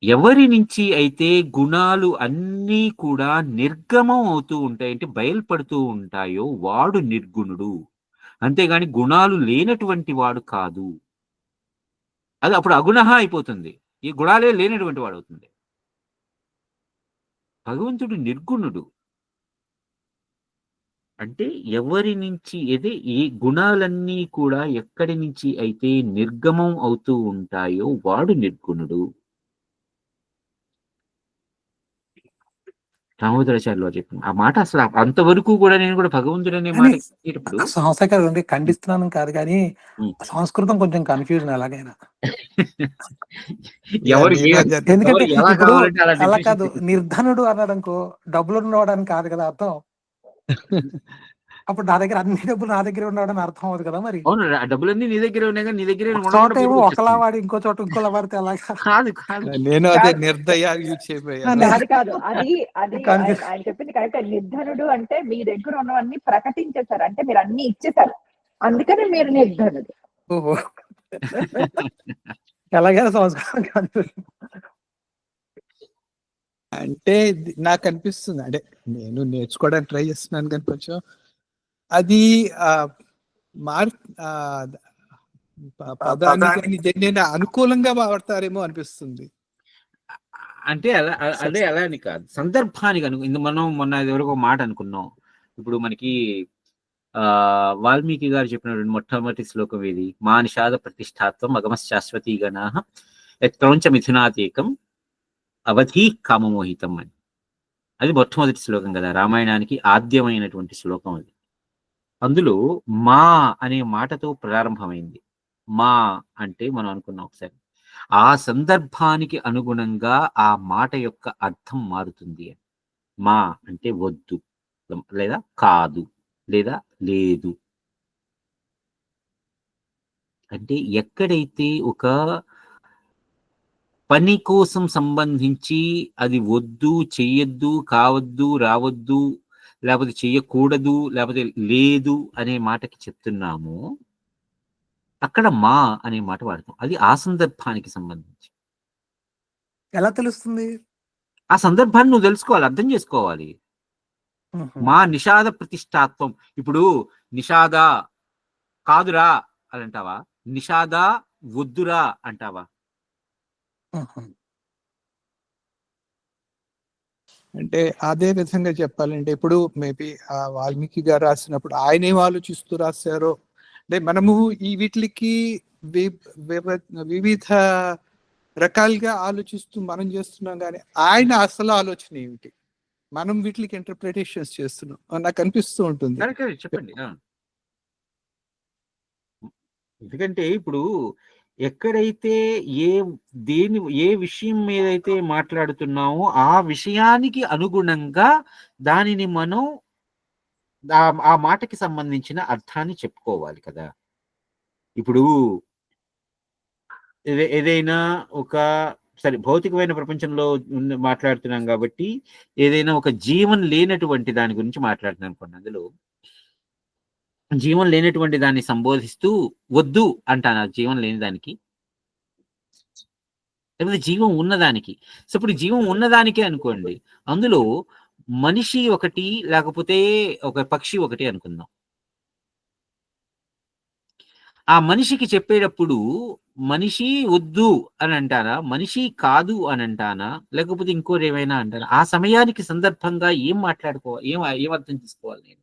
ఎవరి నుంచి అయితే గుణాలు అన్నీ కూడా నిర్గమం అవుతూ ఉంటాయి, అంటే బయలుపడుతూ ఉంటాయో వాడు నిర్గుణుడు. అంతేగాని గుణాలు లేనటువంటి వాడు కాదు. అది అప్పుడు అగుణః అయిపోతుంది, ఈ గుణాలే లేనటువంటి వాడు అవుతుంది. భగవంతుడు నిర్గుణుడు అంటే ఎవరి నుంచి ఈ గుణాలన్నీ కూడా ఎక్కడి నుంచి అయితే నిర్గమం అవుతూ ఉంటాయో వాడు నిర్గుణుడు. రామోదరాచార్యులు చెప్పిన ఆ మాట అసలు అంతవరకు కూడా నేను కూడా భగవంతుడు అనే మాట సంస్థ ఖండిస్తున్నాను కాదు, కానీ సంస్కృతం కొంచెం కన్ఫ్యూజన్ ఎలాగైనా. ఎందుకంటే ఇప్పుడు అలా కాదు, నిర్ధనుడు అన్నాడనుకో డబ్బులు ఉన్నవాడని కాదు కదా అర్థం. అప్పుడు నా దగ్గర అన్ని డబ్బులు నా దగ్గర ఉన్నాడని అర్థం అవుతుంది కదా. మరి అవును, డబ్బులన్నీ నీ దగ్గర ఉన్నాయి కదా, నీ దగ్గర చోట ఏమో ఒకలా వాడి ఇంకో చోట ఇంకోలా వాడితే ఎలాగా? నేను అదే నిర్దయ కాదు, అది ఆయన చెప్పింది కరెక్ట్. నిర్ధనుడు అంటే మీ దగ్గర ఉన్నవన్నీ ప్రకటించేశారు, అంటే మీరు అన్ని ఇచ్చేసారు, అందుకని మీరు నిర్ధనుడు. ఓహో, ఎలాగైనా సంస్కారం అంటే నాకు అనిపిస్తుంది, అంటే నేను నేర్చుకోవడానికి ట్రై చేస్తున్నాను కానీ కొంచెం అది పదానికి నేను అనుకూలంగా వాడతారేమో అనిపిస్తుంది. అంటే అదే అలా అని కాదు, సందర్భానికి మనం మొన్న ఎవరికో మాట అనుకున్నాం. ఇప్పుడు మనకి వాల్మీకి గారు చెప్పినటువంటి మొట్టమొదటి శ్లోకం ఏది? మా నిషాద ప్రతిష్టాత్వం అగమశాశ్వతీ గణాః యత్క్రౌంచ మిథునాతీకం అవధి కామమోహితం అని. అది మొట్టమొదటి శ్లోకం కదా, రామాయణానికి ఆద్యమైనటువంటి శ్లోకం అది. అందులో మా అనే మాటతో ప్రారంభమైంది. మా అంటే మనం అనుకున్నాం ఒకసారి, ఆ సందర్భానికి అనుగుణంగా ఆ మాట యొక్క అర్థం మారుతుంది. మా అంటే వద్దు, లేదా కాదు, లేదా లేదు. అంటే ఎక్కడైతే ఒక పని కోసం సంబంధించి అది వద్దు, చెయ్యొద్దు, కావద్దు, రావద్దు, లేకపోతే చెయ్యకూడదు, లేకపోతే లేదు అనే మాటకి చెప్తున్నాము, అక్కడ మా అనే మాట వాడతాం. అది ఆ సందర్భానికి సంబంధించి. ఎలా తెలుస్తుంది? ఆ సందర్భాన్ని నువ్వు తెలుసుకోవాలి, అర్థం చేసుకోవాలి. మా నిషాద ప్రతిష్టాత్వం. ఇప్పుడు నిషాద కాదురా అని అంటావా, నిషాద వద్దురా అంటావా? అంటే అదే విధంగా చెప్పాలంటే ఇప్పుడు మేబీ వాల్మీకి గారు రాసినప్పుడు ఆయన ఏం ఆలోచిస్తూ రాశారో, అంటే మనము ఈ వీటికి వివిధ రకాలుగా ఆలోచిస్తూ మనం చేస్తున్నాం, కానీ ఆయన అసలు ఆలోచన ఏమిటి, మనం వీటికి ఇంటర్ప్రిటేషన్స్ చేస్తున్నాం నాకు అనిపిస్తూ ఉంటుంది. చెప్పండి. ఎందుకంటే ఇప్పుడు ఎక్కడైతే ఏ విషయం మీదైతే మాట్లాడుతున్నామో ఆ విషయానికి అనుగుణంగా దానిని మనం ఆ మాటకి సంబంధించిన అర్థాన్ని చెప్పుకోవాలి కదా. ఇప్పుడు ఏదైనా ఒక సరే భౌతికమైన ప్రపంచంలో మాట్లాడుతున్నాం కాబట్టి ఏదైనా ఒక జీవం లేనటువంటి దాని గురించి మాట్లాడుతున్నాం అనుకోండి, అందులో జీవం లేనటువంటి దాన్ని సంబోధిస్తూ వద్దు అంటాను జీవం లేని దానికి, లేకపోతే జీవం ఉన్నదానికి. సో ఇప్పుడు జీవం ఉన్నదానికే అనుకోండి, అందులో మనిషి ఒకటి లేకపోతే ఒక పక్షి ఒకటి అనుకుందాం. ఆ మనిషికి చెప్పేటప్పుడు మనిషి వద్దు అని అంటారా, మనిషి కాదు అని అంటానా, లేకపోతే ఇంకోటి ఏమైనా అంటారా? ఆ సమయానికి సందర్భంగా ఏం మాట్లాడుకోవాలి, ఏం అర్థం చేసుకోవాలి నేను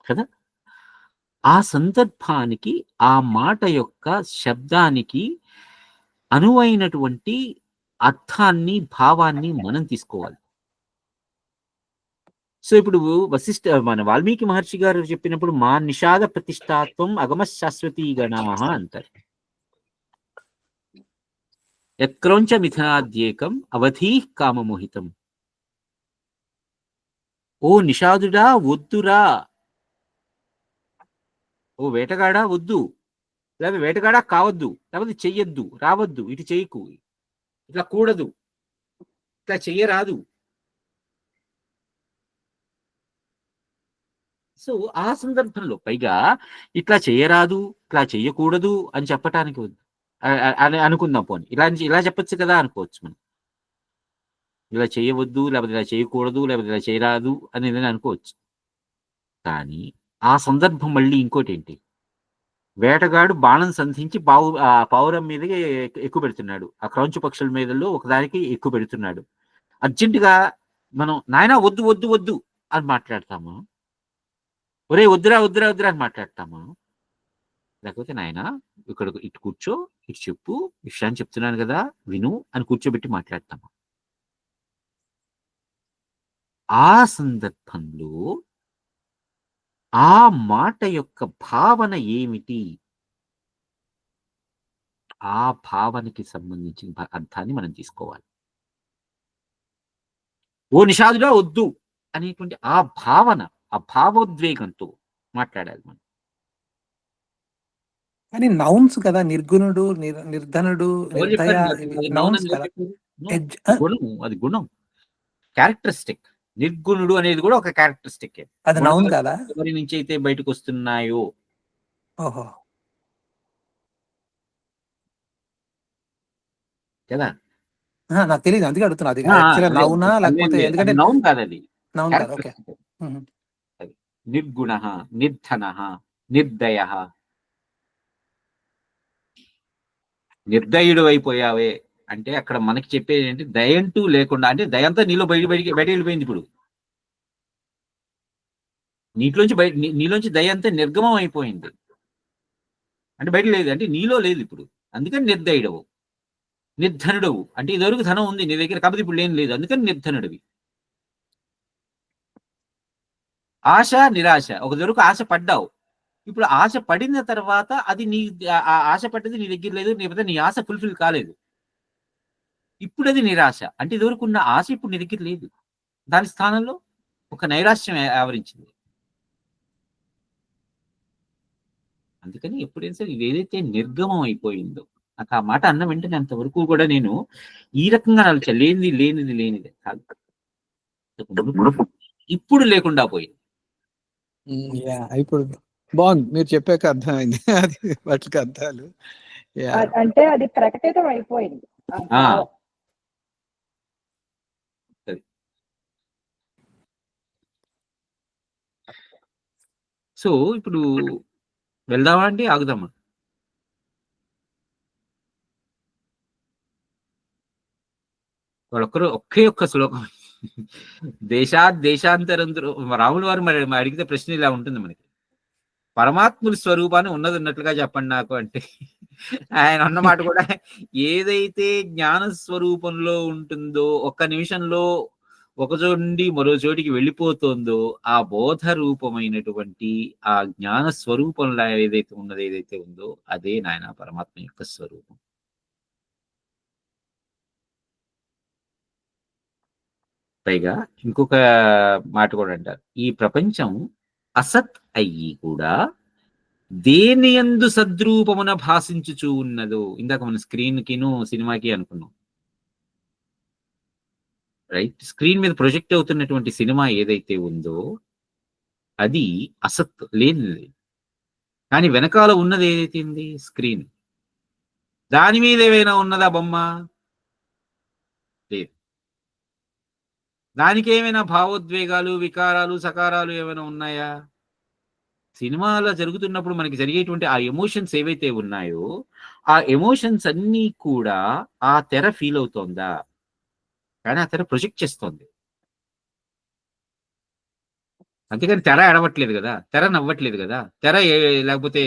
కదా. ఆ సందర్భానికి ఆ మాట యొక్క శబ్దానికి అనువైనటువంటి అర్థాన్ని భావాన్ని మనం తీసుకోవాలి. సో ఇప్పుడు మన వాల్మీకి మహర్షి గారు చెప్పినప్పుడు మా నిషాద ప్రతిష్టాత్వం అగమ శాశ్వతీ గణాః అంటారు. యత్క్రౌంచ మిథునాద్యేకం అవధీ కామమోహితం. ఓ నిషాదుడా వద్దురా, ఓ వేటగాడా వద్దు, లేదా వేటగాడా కావద్దు, లేకపోతే చెయ్యొద్దు, రావద్దు, ఇటు చేయకు, ఇట్లా కూడదు, ఇట్లా చెయ్యరాదు. సో ఆ సందర్భంలో పైగా ఇట్లా చేయరాదు, ఇట్లా చెయ్యకూడదు అని చెప్పటానికి అని అనుకుందాం. పోనీ ఇలా చెప్పచ్చు కదా అనుకోవచ్చు మనం. ఇలా చేయవద్దు, లేకపోతే ఇలా చేయకూడదు, లేకపోతే ఇలా చేయరాదు అనేది అనుకోవచ్చు. కానీ ఆ సందర్భం మళ్ళీ ఇంకోటి ఏంటి, వేటగాడు బాణం సంధించి పావురం మీదకి ఎక్కువ పెడుతున్నాడు, ఆ క్రౌంచు పక్షుల మీదలో ఒకదానికి ఎక్కువ పెడుతున్నాడు. అర్జెంటుగా మనం నాయనా వద్దు వద్దు వద్దు అని మాట్లాడతాము, ఒరే వద్దురా వద్దురా వద్దురా అని మాట్లాడతామా, లేకపోతే నాయన ఇక్కడ ఇటు కూర్చో, ఇటు చెప్పు, విషయాన్ని చెప్తున్నాను కదా విను అని కూర్చోబెట్టి మాట్లాడతామా? ఆ సందర్భంలో ఆ మాట యొక్క భావన ఏమిటి, ఆ భావనకి సంబంధించిన అర్థాన్ని మనం తీసుకోవాలి. ఓ నిషాదుడా వద్దు అనేటువంటి ఆ భావన, ఆ భావోద్వేగంతో మాట్లాడాలి మనం. కానీ నౌన్స్ కదా, నిర్గుణుడు, నిర్ధనుడు, నిర్దయ, నౌన్స్ కదా. గుణం, అది గుణం, క్యారెక్టరిస్టిక్. నిర్గుణుడు అనేది కూడా ఒక క్యారెక్టరిస్టిక్. అది నౌన్ కదా, ఎవరి నుంచి అయితే బయటకు వస్తున్నాయో. ఓహో కదా, నాకు తెలియదు, అందుకే అడుగుతున్నా. అది నౌనా లేకపోతే, ఎందుకంటే నౌన్ కాదు, అది నౌన్ కాదు. ఓకే. నిర్గుణ, నిర్ధన, నిర్దయ. నిర్దయుడు అయిపోయావే అంటే అక్కడ మనకి చెప్పేది ఏంటి, దయంటూ లేకుండా, అంటే దయంతా నీలో బయట వెళ్ళిపోయింది. ఇప్పుడు నీలోంచి దయ అంతా నిర్గమం అయిపోయింది, అంటే బయట లేదు, అంటే నీలో లేదు ఇప్పుడు. అందుకని నిర్దయుడవు. నిర్ధనుడవు అంటే ఇదివరకు ధనం ఉంది నీ దగ్గర, కాబట్టి ఇప్పుడు లేదు, అందుకని నిర్ధనుడివి. ఆశ నిరాశ, ఒక దొరకు ఆశ పడ్డావు, ఇప్పుడు ఆశ పడిన తర్వాత అది ఆశ పడ్డది నీ దగ్గర లేదు, లేకపోతే నీ ఆశ ఫుల్ఫిల్ కాలేదు, ఇప్పుడు అది నిరాశ. అంటే ఇదివరకు ఉన్న ఆశ ఇప్పుడు నీ దగ్గర లేదు, దాని స్థానంలో ఒక నైరాశ్యం ఆవరించింది. అందుకని ఎప్పుడైనా సరే ఇది ఏదైతే నిర్గమం అయిపోయిందో, నాకు ఆ మాట అన్న వెంటనే అంతవరకు కూడా నేను ఈ రకంగా లేనిది కాదు, ఇప్పుడు లేకుండా పోయింది. ఇప్పుడు బాగుంది, మీరు చెప్పాక అర్థమైంది అది వాటికి అర్థాలు. అంటే అది ప్రకటితం అయిపోయింది. సో ఇప్పుడు వెళ్దామా అండి, ఆగుదామా? వాళ్ళొక్కరు ఒకే ఒక్క శ్లోకం. దేశాంతరంలో రాముల వారు మరి అడిగితే ప్రశ్న ఇలా ఉంటుంది మనకి, పరమాత్ముడి స్వరూపాన్ని ఉన్నది ఉన్నట్లుగా చెప్పండి నాకు అంటే, ఆయన అన్నమాట కూడా ఏదైతే జ్ఞాన స్వరూపంలో ఉంటుందో, ఒక్క నిమిషంలో ఒక చోటు నుండి మరో చోటికి వెళ్ళిపోతుందో, ఆ బోధ రూపమైనటువంటి ఆ జ్ఞాన స్వరూపంలో ఏదైతే ఉందో అదే నాయన పరమాత్మ యొక్క స్వరూపం. పైగా ఇంకొక మాట కూడా అంటారు, ఈ ప్రపంచం అసత్ అయ్యి కూడా దేని యందు సద్రూపమున భాషించుచూ ఉన్నదో. ఇందాక మన స్క్రీన్ కిను సినిమాకి అనుకున్నాం, రైట్? స్క్రీన్ మీద ప్రొజెక్ట్ అవుతున్నటువంటి సినిమా ఏదైతే ఉందో అది అసత్ లేనిది, కానీ వెనకాల ఉన్నది ఏదైతే ఉంది స్క్రీన్, దాని మీద ఏమైనా ఉన్నదా బొమ్మ? లేదు. దానికి ఏమైనా భావోద్వేగాలు, వికారాలు, సకారాలు ఏమైనా ఉన్నాయా? సినిమాలో జరుగుతున్నప్పుడు మనకి జరిగేటువంటి ఆ ఎమోషన్స్ ఏవైతే ఉన్నాయో ఆ ఎమోషన్స్ అన్నీ కూడా ఆ తెర ఫీల్ అవుతోందా? కానీ ఆ తెర ప్రొజెక్ట్ చేస్తోంది, అంతేకాని తెర ఎడవట్లేదు కదా, తెర నవ్వట్లేదు కదా, తెర లేకపోతే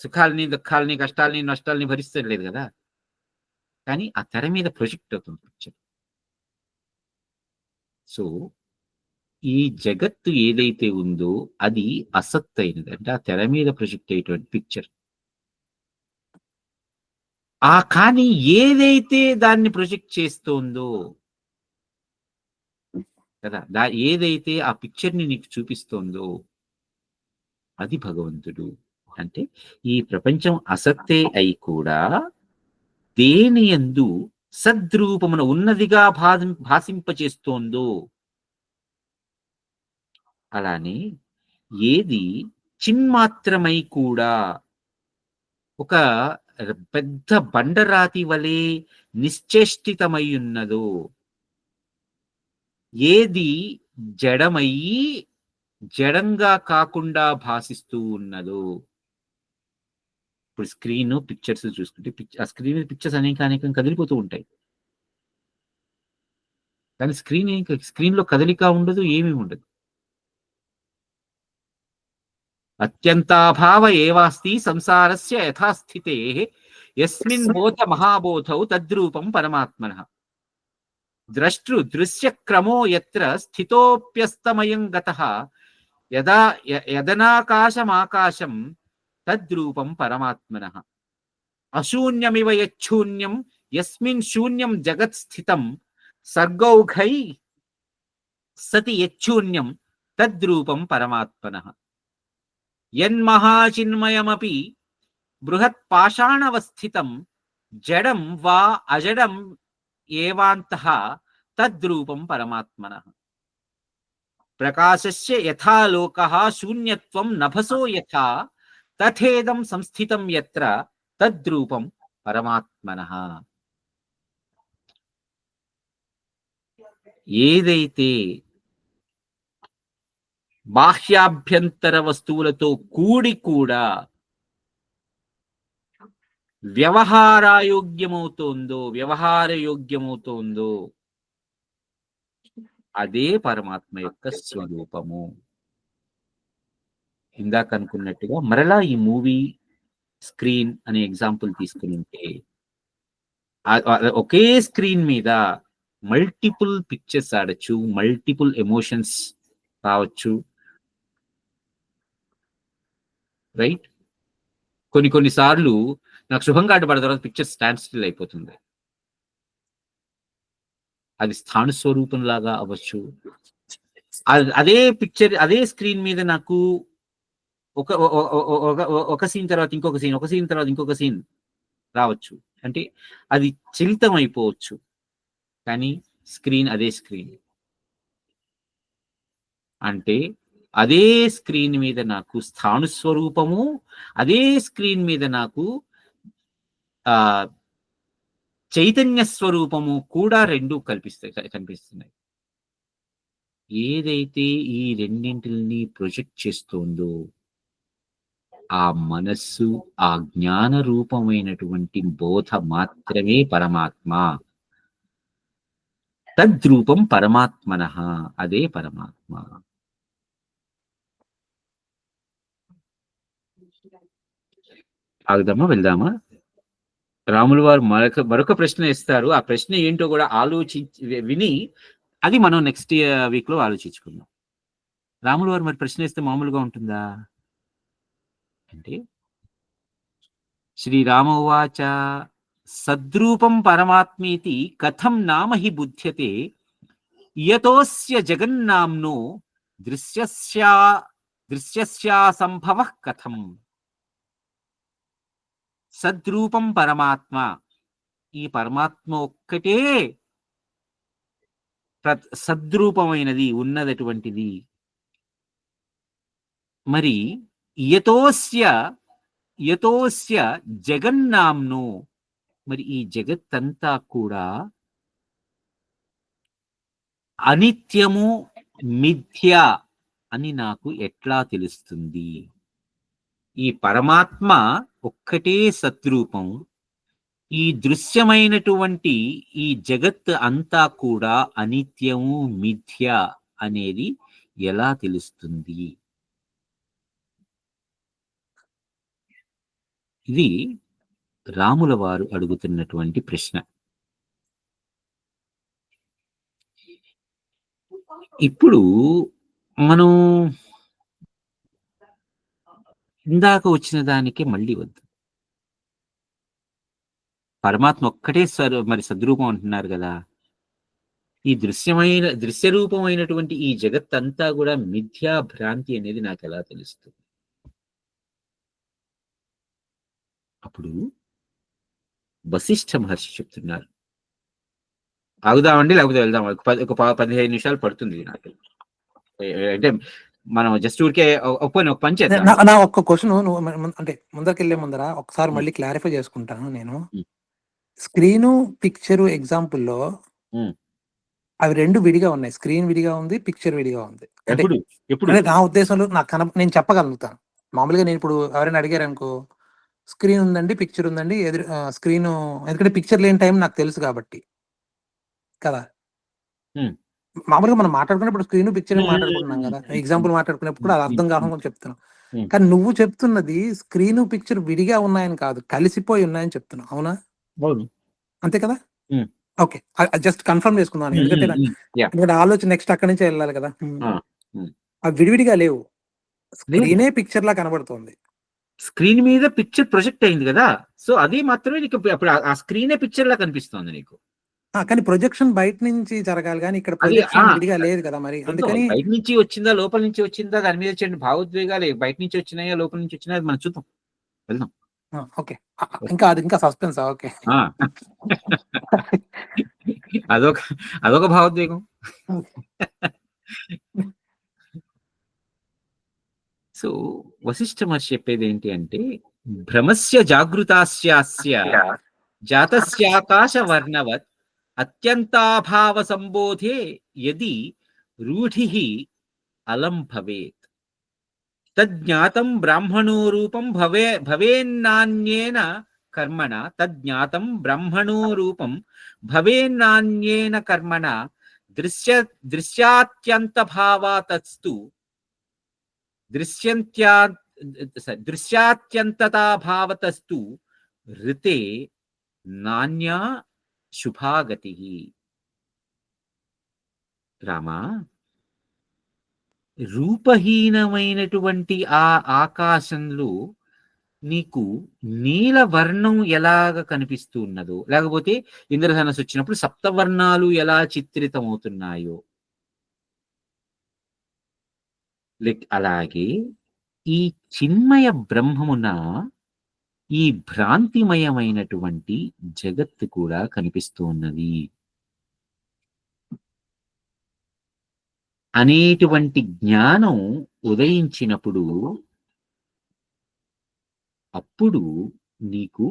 సుఖాలని, దుఃఖాలని, కష్టాలని, నష్టాలని భరిస్తలేదు కదా, కానీ ఆ తెర మీద ప్రొజెక్ట్ అవుతుంది పిక్చర్. సో ఈ జగత్తు ఏదైతే ఉందో అది అసత్ అయినది, అంటే ఆ తెర మీద ప్రొజెక్ట్ అయ్యేటువంటి పిక్చర్. కానీ ఏదైతే దాన్ని ప్రొజెక్ట్ చేస్తోందో కదా, ఏదైతే ఆ పిక్చర్ ని నీకు చూపిస్తోందో అది భగవంతుడు. అంటే ఈ ప్రపంచం అసత్తే అయి కూడా దేని యందు సద్రూపమున ఉన్నదిగా భాషింపచేస్తోందో, అలానే ఏది చిన్మాత్రమై కూడా ఒక పెద్ద బండరాతి వలె నిశ్చేష్టితమై ఉన్నదో, ఏది జడమయ్యి జడంగా కాకుండా భాషిస్తూ ఉన్నదో. ఇప్పుడు స్క్రీన్ పిక్చర్స్ చూసుకుంటే ఆ స్క్రీన్ మీద పిక్చర్స్ అనేకం కదిలిపోతూ ఉంటాయి, కానీ స్క్రీన్ లో కదలిక ఉండదు, ఏమీ ఉండదు. అత్యంతాభావ ఏవాస్తి సంసారస్య యథాస్థితే యస్మిన్ బోధ మహాబోధౌ తద్రూపం పరమాత్మనః. ద్రష్టృ దృశ్య క్రమో యత్ర స్థితోప్యస్తమయం గతః యదనాకాశమాకాశం తద్రూపం పరమాత్మనః. అశూన్యమివ యచ్చూన్యం యస్మిన్ శూన్యం జగత్ స్థితం సర్గౌఘై సతి యచ్చూన్యం తద్రూపం పరమాత్మనః. యన్మహాచిన్మయమపి బృహత్ పాషాణవస్థితం జడం వా అజడం ఏవాంతః తద్రూపం పరమాత్మనః. ప్రకాశస్య యథా లోకః శూన్యత్వం నభసో యథా తథేదం సంస్థితం యత్ర తద్రూపం పరమాత్మనః. ఏదైతే బాహ్యాభ్యంతర వస్తువులతో కూడి కూడా వ్యవహారయోగ్యమవుతోందో అదే పరమాత్మ యొక్క స్వరూపము. ఇందాక అనుకున్నట్టుగా మరలా ఈ మూవీ స్క్రీన్ అనే ఎగ్జాంపుల్ తీసుకుని ఉంటే, ఒకే స్క్రీన్ మీద మల్టిపుల్ పిక్చర్స్ ఆడచ్చు, మల్టిపుల్ ఎమోషన్స్ రావచ్చు, రైట్? కొన్నిసార్లు నాకు శుభం కార్డు పడిన తర్వాత పిక్చర్ స్టాండ్ స్టిల్ అయిపోతుంది, అది స్థాన స్వరూపం లాగా అవ్వచ్చు. అదే పిక్చర్ అదే స్క్రీన్ మీద నాకు ఒక సీన్ తర్వాత ఇంకొక సీన్, ఒక సీన్ తర్వాత ఇంకొక సీన్ రావచ్చు, అంటే అది చిలితం అయిపోవచ్చు, కానీ స్క్రీన్ అదే స్క్రీన్. అంటే అదే స్క్రీన్ మీద నాకు స్థాణుస్వరూపము, అదే స్క్రీన్ మీద నాకు చైతన్య స్వరూపము కూడా రెండు కనిపిస్తున్నాయి. ఏదైతే ఈ రెండింటిని ప్రొజెక్ట్ చేస్తోందో ఆ మనస్సు, ఆ జ్ఞాన రూపమైనటువంటి బోధ మాత్రమే పరమాత్మ. తద్రూపం పరమాత్మనః, అదే పరమాత్మ. ఆగుదామా, వెళ్దామా? రాములు వారు మరొక ప్రశ్న ఇస్తారు. ఆ ప్రశ్న ఏంటో కూడా విని అది మనం నెక్స్ట్ వీక్ లో ఆలోచించుకుందాం. రాములు వారు మరి ప్రశ్న ఇస్తే మామూలుగా ఉంటుందా అంటే, శ్రీరామ ఉవాచ సద్రూపం పరమాత్మేతి కథం నామ హి బుధ్యతే యతోస్య జగన్నామ్నో దృశ్యస్యా సంభవః కథం. సద్రూపం పరమాత్మ, ఈ పరమాత్మ ఒక్కటే సద్రూపమైనది, ఉన్నదటువంటిది. మరి యతోస్య జగన్నామ్నో, మరి ఈ జగత్తంతా కూడా అనిత్యము, మిథ్య అని నాకు ఎట్లా తెలుస్తుంది? ఈ పరమాత్మ ఒక్కటే సద్రూపం, ఈ దృశ్యమైనటువంటి ఈ జగత్ అంతా కూడా అనిత్యము, మిథ్య అనేది ఎలా తెలుస్తుంది? ఇది రాముల వారు అడుగుతున్నటువంటి ప్రశ్న. ఇప్పుడు మనం ఇందాక వచ్చిన దానికి మళ్ళీ వద్దు. పరమాత్మ ఒక్కటే మరి సద్రూపం అంటున్నారు కదా. ఈ దృశ్యరూపమైనటువంటి ఈ జగత్ అంతా కూడా మిథ్యా భ్రాంతి అనేది నాకు ఎలా తెలుస్తుంది? అప్పుడు వశిష్ఠ మహర్షి చెప్తున్నారు. ఆగుదామండి, లేకపోతే వెళ్దాం? ఒక 15 నిమిషాలు పడుతుంది నాకు. అంటే మనం జస్ట్ ఊరికే ఒక పని చేద్దాం. నా ఒక్క క్వశ్చన్, అంటే ముందరకెళ్లే ముందర ఒకసారి మళ్ళీ క్లారిఫై చేసుకుంటాను నేను. స్క్రీను, పిక్చరు ఎగ్జాంపుల్లో అవి రెండు విడిగా ఉన్నాయి. స్క్రీన్ విడిగా ఉంది, పిక్చర్ విడిగా ఉంది. అంటే నా ఉద్దేశంలో నేను చెప్పగలుగుతాను. మామూలుగా నేను ఇప్పుడు ఎవరైనా అడిగారు అనుకో, స్క్రీన్ ఉందండి, పిక్చర్ ఉందండి, స్క్రీన్, ఎందుకంటే పిక్చర్ లేని టైం నాకు తెలుసు కాబట్టి కదా. మామూలుగా మనం మాట్లాడుకున్నప్పుడు స్క్రీన్, పిక్చర్ మాట్లాడుకుంటున్నాం కదా. ఎగ్జాంపుల్ మాట్లాడుకున్నప్పుడు కూడా అది అర్థం కాకుండా చెప్తున్నాం. కానీ నువ్వు చెప్తున్నది స్క్రీన్, పిక్చర్ విడిగా ఉన్నాయని కాదు, కలిసిపోయి ఉన్నాయని చెప్తున్నావు. అవునా? అంతే కదా. ఓకే, జస్ట్ కన్ఫర్మ్ చేసుకున్నాను. ఎందుకంటే ఆలోచన నెక్స్ట్ అక్కడి నుంచే వెళ్ళాలి కదా. అవి విడివిడిగా లేవు, స్క్రీనే పిక్చర్ లా కనబడుతుంది. స్క్రీన్ మీద పిక్చర్ ప్రొజెక్ట్ అయింది కదా, సో అది మాత్రమే నీకు అప్పుడు ఆ స్క్రీనే పిక్చర్ లా కనిపిస్తుంది నీకు. కానీ ప్రొజెక్షన్ బయట నుంచి జరగాలి, కానీ ఇక్కడ ప్రొజెక్షన్ విడిగా లేదు కదా. మరి అందుకని బయట నుంచి వచ్చిందా, లోపల నుంచి వచ్చిందా, దాని మీద వచ్చే భావోద్వేగాలు బయట నుంచి వచ్చినాయా, లోపల నుంచి వచ్చినాయా, మనం చూద్దాం, వెళ్దాం. ఓకే, ఇంకా సస్పెన్స్. ఓకే, అదొక భావోద్వేగం. సో వశిష్ఠ మహర్షి చెప్పేది ఏంటి అంటే, భ్రమస్య జాగృతాస్యాస్య జాతస్యాకాశ వర్ణవత్ అత్యంతాభావ సంబోధే యది రూఢిః అలం భవేత్ తజ్ఞాతం బ్రాహ్మణో రూపం భవేన్నాన్యేన కర్మణ. తజ్ఞాతం బ్రాహ్మణో రూపం భవేన్నాన్యేన కర్మణ దృశ్యాత్యంతభావాతస్తు దృశ్యాత్యంతతాభావతస్తు ఋతే నాన్యా శుభాగతి. రామా, రూపహీనమైనటువంటి ఆ ఆకాశంలో నీకు నీల వర్ణం ఎలాగ కనిపిస్తూ ఉన్నదో, లేకపోతే ఇంద్రధనస్సు వచ్చినప్పుడు సప్తవర్ణాలు ఎలా చిత్రితమవుతున్నాయో, అలాగే ఈ చిన్మయ బ్రహ్మమున ఈ భ్రాంతిమయమైనటువంటి జగత్తు కూడా కనిపిస్తూ ఉన్నది అనేటువంటి జ్ఞానం ఉదయించినప్పుడు అప్పుడు నీకు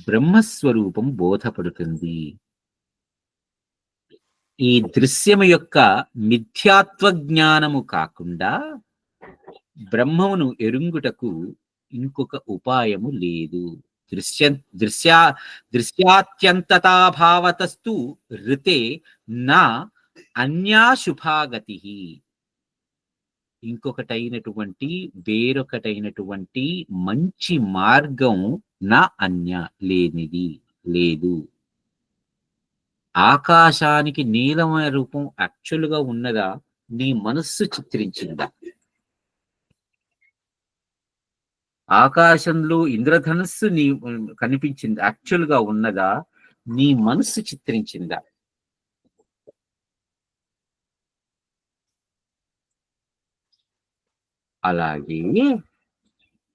బ్రహ్మస్వరూపం బోధపడుతుంది. ఈ దృశ్యము యొక్క మిథ్యాత్వ జ్ఞానము కాకుండా బ్రహ్మమును ఎరుంగుటకు ఇంకొక ఉపాయము లేదు. దృశ్యాత్యంతతాభావతస్తు ఋతే నా అన్యాశుభాగతి. ఇంకొకటైనటువంటి వేరొకటైనటువంటి మంచి మార్గం నా అన్య లేనిది లేదు. ఆకాశానికి నీలమైన రూపం యాక్చువల్గా ఉన్నదా? నీ మనస్సు చిత్రించిందా? ఆకాశంలో ఇంద్రధనస్సు నీ కనిపించింది యాక్చువల్గా ఉన్నదా? నీ మనస్సు చిత్రించిందా? అలాగే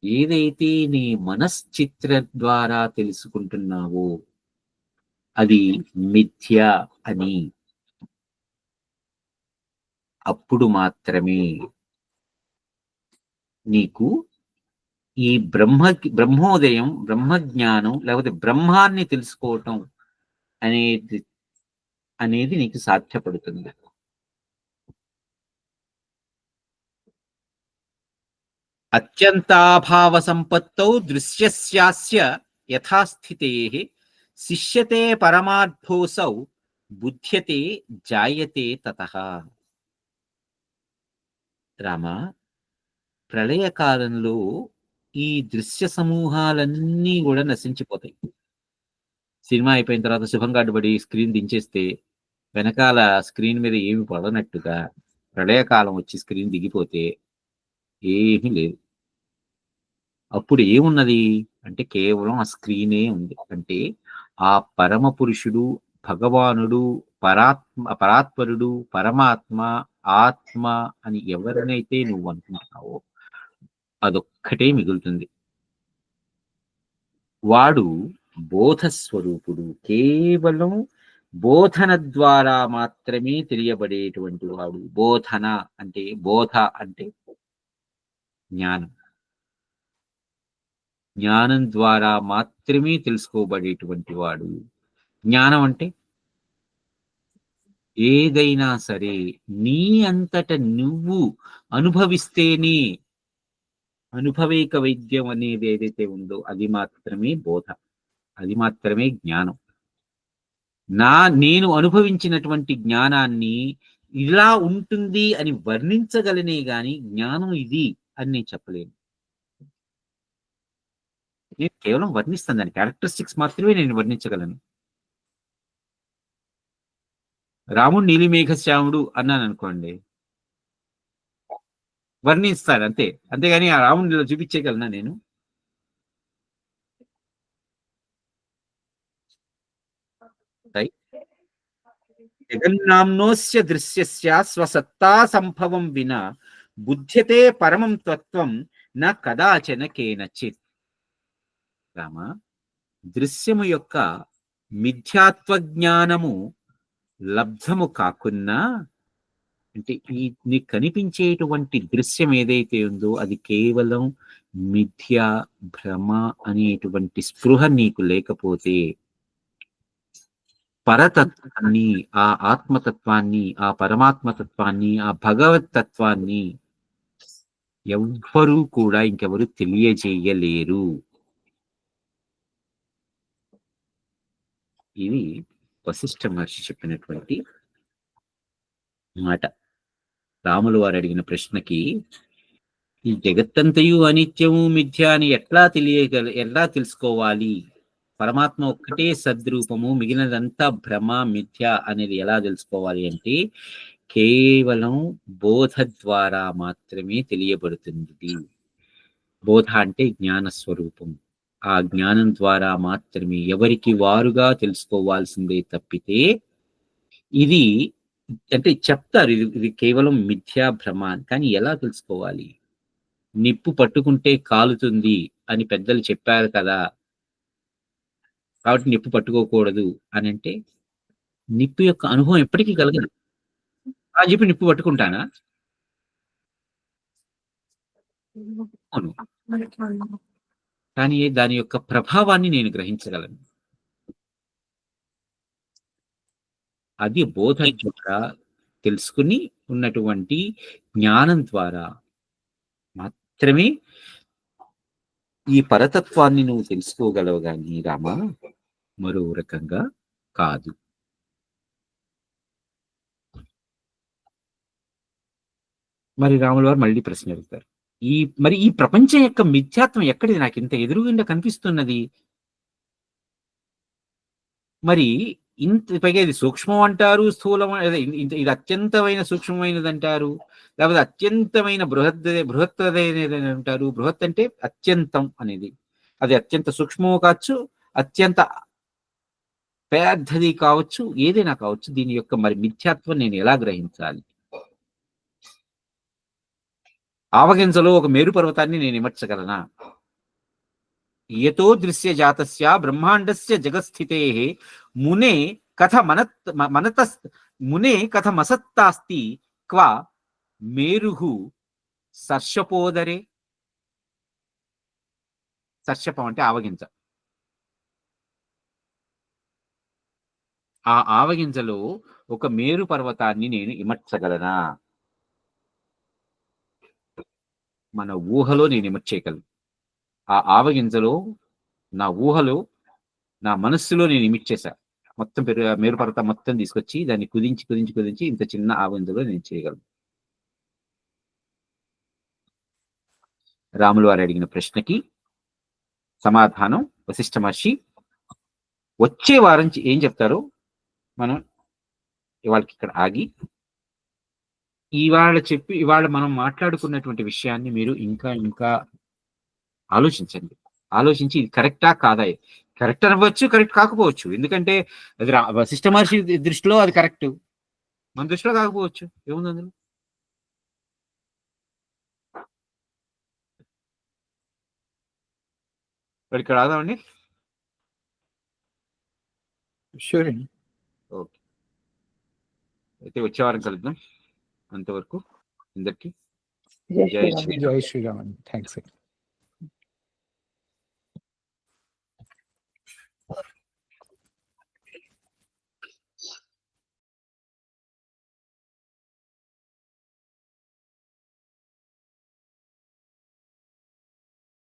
ఏదైతే నీ మనశ్చిత్ర ద్వారా తెలుసుకుంటున్నావో అది మిథ్య అని అప్పుడు మాత్రమే నీకు ఈ బ్రహ్మోదయం, బ్రహ్మజ్ఞానం లేకపోతే బ్రహ్మాన్ని తెలుసుకోవటం అనేది నీకు సాధ్యపడుతుంది. అత్యంతాభావ సంపత్తౌ దృశ్యస్యాస్య యథాస్థితేః శిష్యతే పరమార్థోసౌ బుధ్యతే జాయతే తతః. రామ, ప్రళయకాలంలో ఈ దృశ్య సమూహాలన్నీ కూడా నశించిపోతాయి. సినిమా అయిపోయిన తర్వాత శుభం కాటుబడి స్క్రీన్ దించేస్తే వెనకాల స్క్రీన్ మీద ఏమి పడనట్టుగా ప్రళయకాలం వచ్చి స్క్రీన్ దిగిపోతే ఏమీ లేదు. అప్పుడు ఏమున్నది అంటే కేవలం ఆ స్క్రీనే ఉంది. అంటే ఆ పరమ పురుషుడు, భగవానుడు, పరాత్పరుడు, పరమాత్మ, ఆత్మ అని ఎవరినైతే నువ్వు అనుకుంటున్నావో అదొక్కటే మిగులుతుంది. వాడు బోధస్వరూపుడు. కేవలం బోధన ద్వారా మాత్రమే తెలియబడేటువంటి వాడు. బోధన అంటే, బోధ అంటే జ్ఞానం. జ్ఞానం ద్వారా మాత్రమే తెలుసుకోబడేటువంటి వాడు. జ్ఞానం అంటే ఏదైనా సరే నీ అంతట నువ్వు అనుభవిస్తేనే, అనుభవేక వైద్యం అనేది ఏదైతే ఉందో అది మాత్రమే బోధ, అది మాత్రమే జ్ఞానం. నేను అనుభవించినటువంటి జ్ఞానాన్ని ఇలా ఉంటుంది అని వర్ణించగలనే గాని జ్ఞానం ఇది అని నేను చెప్పలేను. నేను కేవలం వర్ణిస్తాను, దాని క్యారెక్టరిస్టిక్స్ మాత్రమే నేను వర్ణించగలను. రాముడు నీలిమేఘశ్యాముడు అన్నాను అనుకోండి, వర్ణిస్తాను అంతే. అంతేగాని ఆ రాముడిని ఇలా చూపించేయగలనా నేను? జగన్నామ్నోస్య దృశ్యస్య స్వసత్తా సంభవం వినా బుధ్యతే పరమం తత్వం న కదాచన కేనచిత్. రామ, దృశ్యము యొక్క మిథ్యాత్వ జ్ఞానము లబ్ధము కాకున్నా, అంటే నీకు కనిపించేటువంటి దృశ్యం ఏదైతే ఉందో అది కేవలం మిథ్య, భ్రమ అనేటువంటి స్పృహ నీకు లేకపోతే పరతత్వాన్ని, ఆ ఆత్మతత్వాన్ని, ఆ పరమాత్మతత్వాన్ని, ఆ భగవత్ తత్వాన్ని ఎవ్వరూ కూడా ఇంకెవరు తెలియజేయలేరు. ఇది వశిష్ఠ మహర్షి చెప్పినటువంటి మాట. రాములు వారు అడిగిన ప్రశ్నకి ఈ జగత్తంతయు అనిత్యము మిథ్య అని ఎట్లా తెలుసుకోవాలి? పరమాత్మ ఒక్కటే సద్రూపము, మిగిలినదంతా భ్రమ, మిథ్య అనేది ఎలా తెలుసుకోవాలి అంటే కేవలం బోధ ద్వారా మాత్రమే తెలియబడుతుంది. బోధ అంటే జ్ఞాన స్వరూపం. ఆ జ్ఞానం ద్వారా మాత్రమే ఎవరికి వారుగా తెలుసుకోవాల్సిందే తప్పితే ఇది అంటే చెప్తారు ఇది కేవలం మిథ్యా భ్రమ, కానీ ఎలా తెలుసుకోవాలి? నిప్పు పట్టుకుంటే కాలుతుంది అని పెద్దలు చెప్పారు కదా, కాబట్టి నిప్పు పట్టుకోకూడదు అని అంటే నిప్పు యొక్క అనుభవం ఎప్పటికీ కలగదు. అని చెప్పి నిప్పు పట్టుకుంటానా? అవును, కానీ దాని యొక్క ప్రభావాన్ని నేను గ్రహించగలను. అది బోధ ద్వారా తెలుసుకుని ఉన్నటువంటి జ్ఞానం ద్వారా మాత్రమే ఈ పరతత్వాన్ని నువ్వు తెలుసుకోగలవు కానీ రామా, మరో రకంగా కాదు. మరి రాముల వారు మళ్ళీ ప్రశ్న అడుగుతారు, మరి ఈ ప్రపంచం యొక్క మిథ్యాత్వం ఎక్కడిది? నాకు ఇంత ఎదురుగుండా కనిపిస్తున్నది, మరి ఇంత పైగా ఇది సూక్ష్మం అంటారు, స్థూలం, ఇది అత్యంతమైన సూక్ష్మమైనది అంటారు, లేకపోతే అత్యంతమైన బృహత్తదైనది అంటారు. బృహత్ అంటే అత్యంతం అనేది, అది అత్యంత సూక్ష్మము కావచ్చు, అత్యంత పెద్దది కావచ్చు, ఏదైనా కావచ్చు. దీని యొక్క మరి మిథ్యాత్వం నేను ఎలా గ్రహించాలి? ఆవగింజలో ఒక మేరు పర్వతాన్ని నేను ఇమర్చగలనా? యతో దృశ్య జాతస్య బ్రహ్మాండస్య జగత్స్థితే మునే కథమసత్తాస్తి క్వ మేరుహు సర్షపోదరే. సర్షపం అంటే ఆవగింజ. ఆ ఆవగింజలో ఒక మేరు పర్వతాన్ని నేను ఇమర్చగలనా? మన ఊహలో నేను ఇమర్చేయగలను. ఆ ఆవగింజలో నా ఊహలో, నా మనస్సులో నేను ఇమిడ్చేసా. మొత్తం మేరు పర్వతం మొత్తం తీసుకొచ్చి దాన్ని కుదించి కుదించి కుదించి ఇంత చిన్న ఆవగింజలో నేను చేయగలను. రాములు వారు అడిగిన ప్రశ్నకి సమాధానం వశిష్ఠ మహర్షి వచ్చే వారం ఏం చెప్తారో మనం ఇవాళకి ఇక్కడ ఆగి, ఇవాళ మనం మాట్లాడుకున్నటువంటి విషయాన్ని మీరు ఇంకా ఇంకా ఆలోచించండి. ఆలోచించి ఇది కరెక్టా కాదా? కరెక్ట్ అవ్వచ్చు, కరెక్ట్ కాకపోవచ్చు. ఎందుకంటే అది వశిష్ఠ మహర్షి దృష్టిలో అది కరెక్ట్, మన దృష్టిలో కాకపోవచ్చు. ఏముంది అందులో? ఇక్కడ ఆదామండి. షూర్. ఓకే, అయితే వచ్చే వారం కలుద్దాం. అంతవరకు అందరికీ జై జై శ్రీరామ్. జై శ్రీరామ్. థ్యాంక్స్.